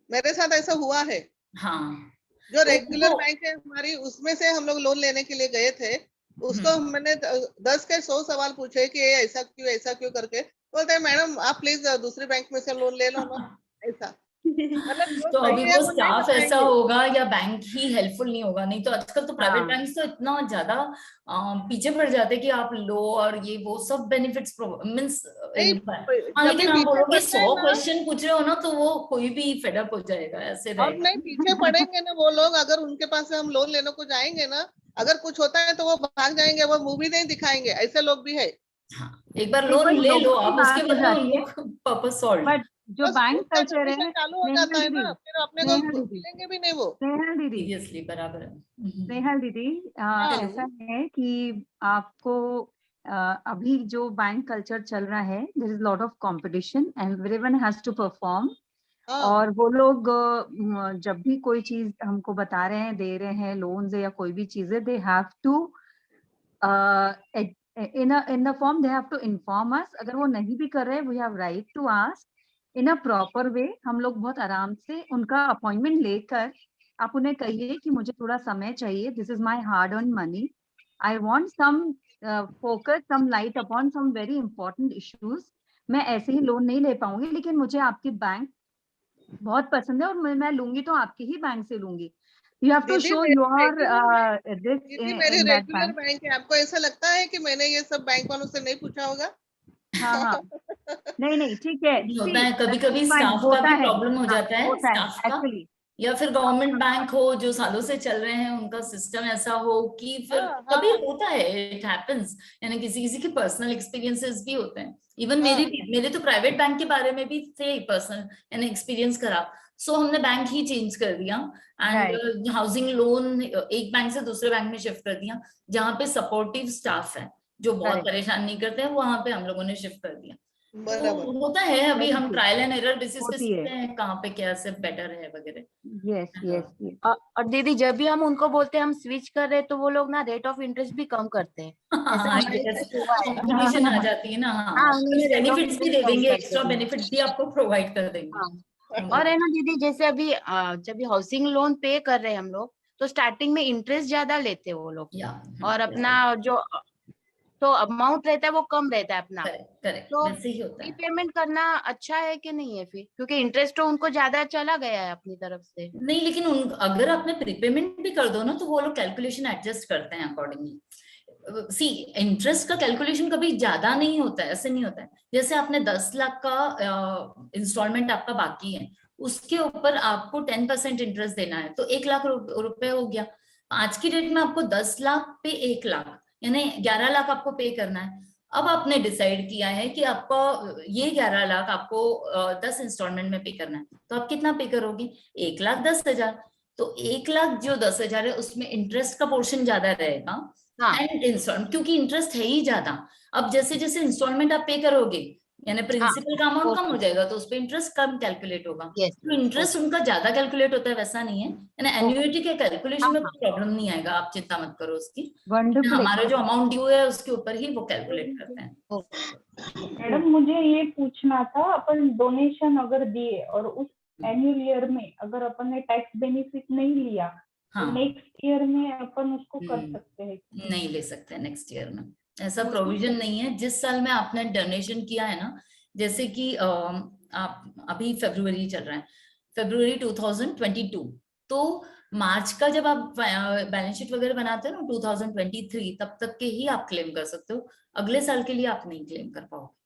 मेरे साथ ऐसा हुआ है। हाँ जो तो रेगुलर वो बैंक है हमारी उसमें से हम लोग लोन लेने के लिए गए थे, उसको मैंने 10 के 100 सवाल पूछे कि ये ऐसा क्यों करके, बोलते हैं मैडम आप प्लीज दूसरे बैंक में से लोन ले लो ना, ऐसा। मतलब जो तो सही अभी है वो वो नहीं स्टाफ ऐसा बताएंगे। होगा या बैंक ही हेल्पफुल नहीं होगा, नहीं तो आजकल तो प्राइवेट हाँ, बैंक्स तो इतना ज्यादा पीछे पड़ जाते हैं कि आप लो और ये वो सब बेनिफिट्स मीन्स नहीं, हाँ, जब भी लेकिन आप पीछे बोलोगे पड़ते 100 हैं ना, क्वेश्चन पूछ रहे हो ना तो वो कोई भी फेडअप हो जाएगा, ऐसे और नहीं रहेगा। पीछे पड़ेंगे ना वो लोग, अगर उनके पास से हम लोन लेने को जाएंगे ना, अगर कुछ होता है तो वो भाग जाएंगे, वो मुंह भी नहीं दिखाएंगे, ऐसे लोग भी है। हाँ एक बार नहीं लोन वही ले लो लोगों की आप, उसके बात हो बाद में जाती है, उनको पर्पस सॉल्व। बट जो बस बैंक उसका कल्चर कमीशन है, चालू हो स्नेहल जाता है दीदी, ना, फिर अपने को स्नेहल दीदी, मिलेंगे भी नहीं वो। स्नेहल दीदी, सीरियसली बराबर है। स्नेहल दीदी, हाँ, ऐसा है कि आपको अभी जो बैंक कल्चर चल रहा है, there is lot of competition and everyone has to perform, हाँ, और वो लोग जब भी कोई चीज हमको बता रहे हैं, दे रहे हैं लोन्स या कोई भी चीजें, they have to in the form they have to inform us, अगर वो नहीं भी कर रहे, we have right to ask in a proper way। हम लोग बहुत आराम से उनका अपॉइंटमेंट लेकर आप उन्हें कहिए कि मुझे थोड़ा समय चाहिए, this is my hard earned money, I want some focus, some light upon some very important issues, मैं ऐसे ही लोन नहीं ले पाऊंगी, लेकिन मुझे आपकी बैंक बहुत पसंद है और मैं लूंगी तो आपके ही बैंक से लूंगी। You have to दीदी show मेरी your रेगुलर this दीदी मेरी in that regular bank। Bank है, आपको ऐसा लगता है कि मैंने ये सब बैंक वालों से नहीं पूछा होगा? हाँ हाँ, नहीं नहीं ठीक है, होता see है कभी कभी fine, स्टाफ का होता भी है, प्रॉब्लम हो हाँ जाता है, होता है स्टाफ का, एक्चुअली, या फिर गवर्नमेंट बैंक हो जो सालों से चल रहे हैं, उनका सिस्टम ऐसा हो कि फिर हाँ, कभी हाँ। होता है, इट हैपेंस, यानी किसी किसी के पर्सनल एक्सपीरियंसेस भी होते हैं। इवन हाँ। मेरे तो प्राइवेट बैंक के बारे में भी थे पर्सनल यानी एक्सपीरियंस खराब, सो हमने बैंक ही चेंज कर दिया एंड हाउसिंग लोन एक बैंक से दूसरे बैंक में शिफ्ट कर दिया, जहाँ पे सपोर्टिव स्टाफ है जो बहुत Correct. परेशान नहीं करते हैं, वहां पे हम लोगों ने शिफ्ट कर दिया। बराबर। तो होता है, अभी हम Very trial and error basis पे होती है। सीखते हैं कहाँ पे क्या से बेटर है वगैरह। Yes yes yes. और दीदी जब भी हम उनको बोलते हैं हम स्विच कर रहे हैं तो वो लोग ना रेट ऑफ इंटरेस्ट भी कम करते हैं। ऐसा हाँ, हमारे yes, साथ हुआ है। कंपटीशन आ जाती है ना। हाँ, हाँ, उन्होंने रेट ऑफ बेनिफिट्स भी इंटरेस्ट दे कम देंगे, कर एक्स्ट्रा दिया। बेनिफिट्स भी आपको प्रोवाइड कर देंगे। हाँ, और है ना दीदी, जैसे अभी जब भी हाउसिंग लोन पे कर रहे हैं हम लोग, तो स्टार्टिंग में इंटरेस्ट ज्यादा लेते हैं वो लोग, या और अपना जो तो अमाउंट रहता है वो कम रहता है अपना। करेक्ट, तो वैसे ही होता है। प्रीपेमेंट करना अच्छा है कि नहीं है फिर, क्योंकि इंटरेस्ट तो उनको ज्यादा चला गया है अपनी तरफ से। नहीं, लेकिन अगर आपने प्रीपेमेंट भी कर दो ना, तो वो लोग कैलकुलेशन एडजस्ट करते हैं अकॉर्डिंगली। सी, इंटरेस्ट का कैलकुलेशन कभी ज्यादा नहीं होता है, ऐसे नहीं होता है। जैसे आपने 10 लाख का इंस्टॉलमेंट आपका बाकी है, उसके ऊपर आपको 10% इंटरेस्ट देना है, तो 1 लाख रुपए हो गया। आज की डेट में आपको 10 लाख पे 1 लाख यानी 11 लाख आपको पे करना है। अब आपने डिसाइड किया है कि आपको ये 11 लाख आपको 10 इंस्टॉलमेंट में पे करना है, तो आप कितना पे करोगे? 1,10,000। तो 1,00,000 जो 10,000 है उसमें इंटरेस्ट का पोर्शन ज्यादा रहेगा हाँ, एंड इंस्टॉलमेंट, क्योंकि इंटरेस्ट है ही ज्यादा। अब जैसे जैसे इंस्टॉलमेंट आप पे करोगे यानी प्रिंसिपल का अमाउंट कम हो जाएगा, तो उस पर इंटरेस्ट कम कैलकुलेट होगा। यस, तो इंटरेस्ट उनका ज्यादा कैलकुलेट होता है, वैसा नहीं है। यानी एन्युइटी के कैलकुलेशन में कोई प्रॉब्लम नहीं आएगा, आप चिंता मत करो उसकी। वंडरफुल। हमारा जो अमाउंट ड्यू है उसके ऊपर ही वो कैलकुलेट करते हैं। मैडम मुझे ये पूछना था, अपन डोनेशन अगर दिए और उस एनुअल ईयर में अगर अपन ने टैक्स बेनिफिट नहीं लिया, हाँ, तो नेक्स्ट ईयर में अपन उसको कर हम्म, सकते हैं? नहीं ले सकते नेक्स्ट ईयर में, ऐसा प्रोविजन नहीं है। जिस साल में आपने डोनेशन किया है ना, जैसे कि आप अभी फरवरी चल रहा है, फरवरी 2022, तो मार्च का जब आप बैलेंस शीट वगैरह बनाते हो ना 2023, तब तक के ही आप क्लेम कर सकते हो। अगले साल के लिए आप नहीं क्लेम कर पाओगे।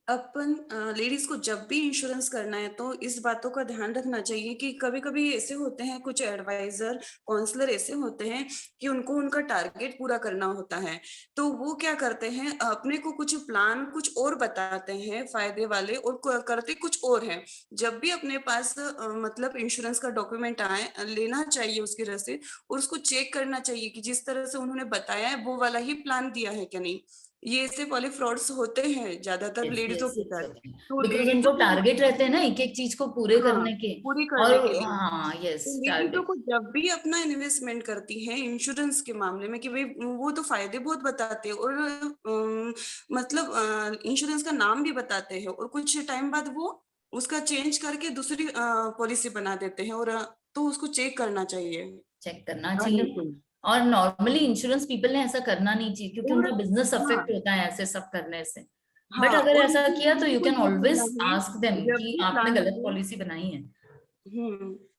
अपन लेडीज को जब भी इंश्योरेंस करना है तो इस बातों का ध्यान रखना चाहिए कि कभी कभी ऐसे होते हैं, कुछ एडवाइजर काउंसलर ऐसे होते हैं कि उनको उनका टारगेट पूरा करना होता है, तो वो क्या करते हैं, अपने को कुछ प्लान कुछ और बताते हैं फायदे वाले, और करते कुछ और है। जब भी अपने पास मतलब इंश्योरेंस का डॉक्यूमेंट आए, लेना चाहिए उसकी रसीद, और उसको चेक करना चाहिए कि जिस तरह से उन्होंने बताया है वो वाला ही प्लान दिया है क्या नहीं। ये ऐसे वाले फ्रॉड्स होते हैं ज्यादातर लेडीजों के साथ। तो बिकॉज लेडीजों उनको को टारगेट रहते हैं ना एक एक चीज को पूरे हाँ, करने के। पूरी करने के और लिए। हाँ, यस, तो लेडीजों को जब भी अपना इन्वेस्टमेंट करती है इंश्योरेंस के मामले में, कि भाई वो तो फायदे बहुत बताते हैं, और मतलब इंश्योरेंस का नाम भी बताते हैं, और कुछ टाइम बाद वो उसका चेंज करके दूसरी पॉलिसी बना देते हैं, और तो उसको चेक करना चाहिए। चेक करना चाहिए। और नॉर्मली इंश्योरेंस पीपल ने ऐसा करना नहीं चाहिए, क्योंकि और उनका बिजनेस हाँ, अफेक्ट होता है ऐसे सब करने से। बट हाँ, अगर और ऐसा किया तो यू मुझे कैन ये ऑलवेज बोलना है, आस्क देम जब कि भी आपने प्लान गलत पॉलिसी बनाई है।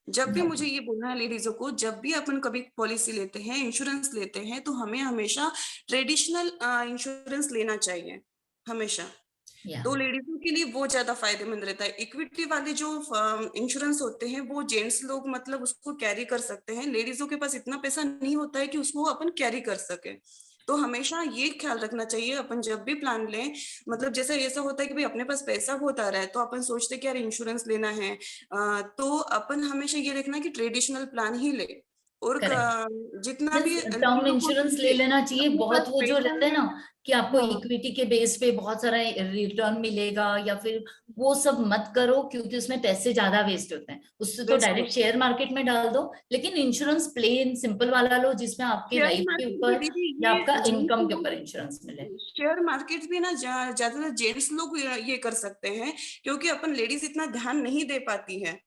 जब भी मुझे ये बोलना है लेडीजों को, जब भी अपन कभी पॉलिसी लेते हैं, इंश्योरेंस लेते हैं, तो हमें हमेशा ट्रेडिशनल इंश्योरेंस लेना चाहिए हमेशा। या तो लेडीजों के लिए वो ज्यादा फायदेमंद रहता है। इक्विटी वाले जो इंश्योरेंस होते हैं वो जेंट्स लोग मतलब उसको कैरी कर सकते हैं, लेडीजों के पास इतना पैसा नहीं होता है कि उसको अपन कैरी कर सके। तो हमेशा ये ख्याल रखना चाहिए अपन जब भी प्लान लें, मतलब जैसे ऐसा होता है कि भाई अपने पास पैसा बहुत आ रहा है तो अपन सोचते हैं कि यार इंश्योरेंस लेना है, तो अपन हमेशा ये देखना कि ट्रेडिशनल प्लान ही ले, और जितना भी टर्म इंश्योरेंस ले लेना चाहिए। अपने बहुत पास वो जो पैसा रहते हैं है, ना कि आपको हाँ, इक्विटी के बेस पे बहुत सारा रिटर्न मिलेगा, या फिर वो सब मत करो, क्योंकि उसमें पैसे ज्यादा वेस्ट होते हैं। उससे तो वेस्ट डायरेक्ट शेयर मार्केट में डाल दो, लेकिन इंश्योरेंस प्लेन सिंपल वाला लो, जिसमें आपके शेयर लाइफ के मार्केट भी ऊपर दीदी या ये आपका इनकम के जेंट्स ऊपर इंश्योरेंस मिले। शेयर मार्केट भी ना ज्यादातर जेंट्स लोग ये कर सकते हैं, क्योंकि अपन लेडीज इतना ध्यान नहीं दे पाती है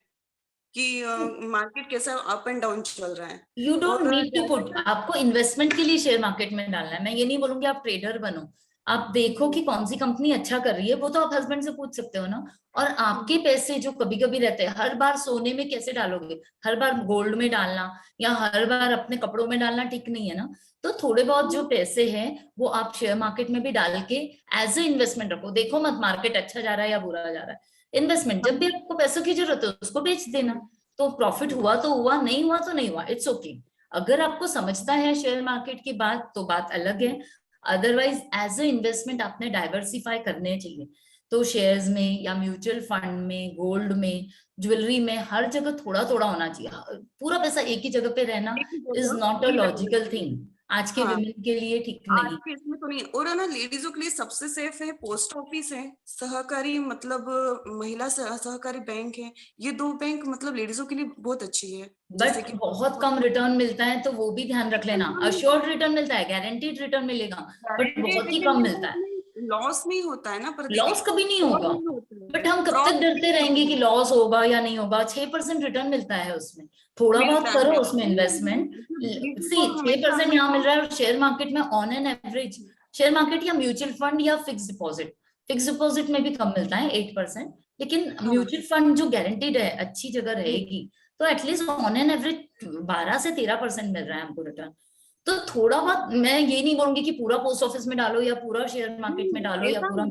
कि मार्केट कैसा अप एंड डाउन चल रहा है। यू डोंट और नीड टू पुट, आपको इन्वेस्टमेंट के लिए शेयर मार्केट में डालना है। मैं ये नहीं बोलूंगी आप ट्रेडर बनो, आप देखो कि कौन सी कंपनी अच्छा कर रही है, वो तो आप हस्बैंड से पूछ सकते हो ना। और आपके पैसे जो कभी कभी रहते हैं, हर बार सोने में कैसे डालोगे, हर बार गोल्ड में डालना या हर बार अपने कपड़ों में डालना ठीक नहीं है ना। तो थोड़े बहुत जो पैसे हैं वो आप शेयर मार्केट में भी डाल के एज ए इन्वेस्टमेंट रखो। देखो मत मार्केट अच्छा जा रहा है या बुरा जा रहा है, इन्वेस्टमेंट। जब भी आपको पैसों की जरूरत है उसको बेच देना, तो प्रॉफिट हुआ तो हुआ, नहीं हुआ तो नहीं हुआ, इट्स ओके। अगर आपको समझता है शेयर मार्केट की बात तो बात अलग है, अदरवाइज एज ए इन्वेस्टमेंट आपने डाइवर्सिफाई करने चाहिए। तो शेयर्स में या म्यूचुअल फंड में, गोल्ड में, ज्वेलरी में, हर जगह थोड़ा थोड़ा होना चाहिए। पूरा पैसा एक ही जगह पे रहना is not a logical thing, आज के हाँ। विमेन के लिए ठीक आज नहीं। के इसमें तो नहीं। और है ना, लेडीजों के लिए सबसे सेफ है पोस्ट ऑफिस है, सहकारी मतलब महिला सहकारी बैंक है। ये 2 बैंक मतलब लेडीजों के लिए बहुत अच्छी है। जैसे बट कि बहुत कम रिटर्न मिलता है, तो वो भी ध्यान रख लेना। अश्योर्ड रिटर्न मिलता है, गारंटीड रिटर्न मिलेगा, बट बहुत ही कम मिलता है। लॉस नहीं होता है ना पर लॉस कभी नहीं होगा, बट हम कब तक डरते रहेंगे कि लॉस होगा या नहीं होगा। 6% रिटर्न मिलता है उसमें, थोड़ा बहुत करो उसमें इन्वेस्टमेंट। सी 6% यहाँ मिल रहा है, और शेयर मार्केट में on an average, share market या म्यूचुअल फंड या फिक्स डिपॉजिट, फिक्स डिपॉजिट में भी कम मिलता है 8%, लेकिन म्यूचुअल फंड जो गारंटीड है, अच्छी जगह रहेगी, तो एटलीस्ट ऑन एन एवरेज 12 से 13% मिल रहा है हमको रिटर्न। तो थोड़ा बहुत, मैं ये नहीं बोलूंगी कि पूरा पोस्ट ऑफिस में डालो या पूरा शेयर मार्केट में डालो या पूरा,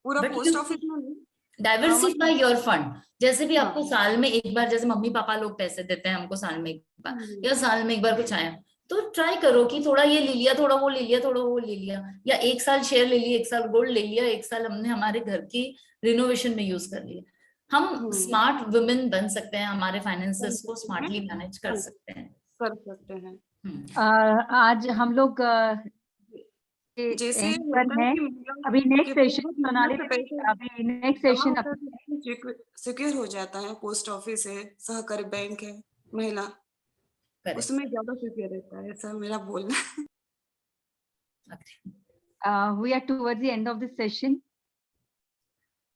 पूरा बट पोस्ट ऑफिस में नहीं। Diversify your fund. जैसे भी आपको हाँ। साल में एक बार, जैसे मम्मी पापा लोग पैसे देते हैं हमको साल में एक बार, या साल में एक बार कुछ आया, तो ट्राई करो कि थोड़ा ये ले लिया, थोड़ा वो ले लिया, थोड़ा वो ले लिया, या एक साल शेयर ले लिया, एक साल गोल्ड ले लिया, एक साल हमने हमारे घर की रिनोवेशन में यूज कर लिया। हम स्मार्ट वुमेन बन सकते हैं, हमारे फाइनेंसेस को स्मार्टली मैनेज कर सकते हैं। कर सकते हैं। आज हम लोग जैसे end पर हैं। अभी नेक्स्ट सेशन सोनाली दीदी, अभी नेक्स्ट सेशन सिक्योर हो जाता है। पोस्ट ऑफिस है, सहकारी बैंक है, महिला, Correct. उसमें ज्यादा सिक्योर रहता है, ऐसा मेरा बोलना है। we are towards the end of this session.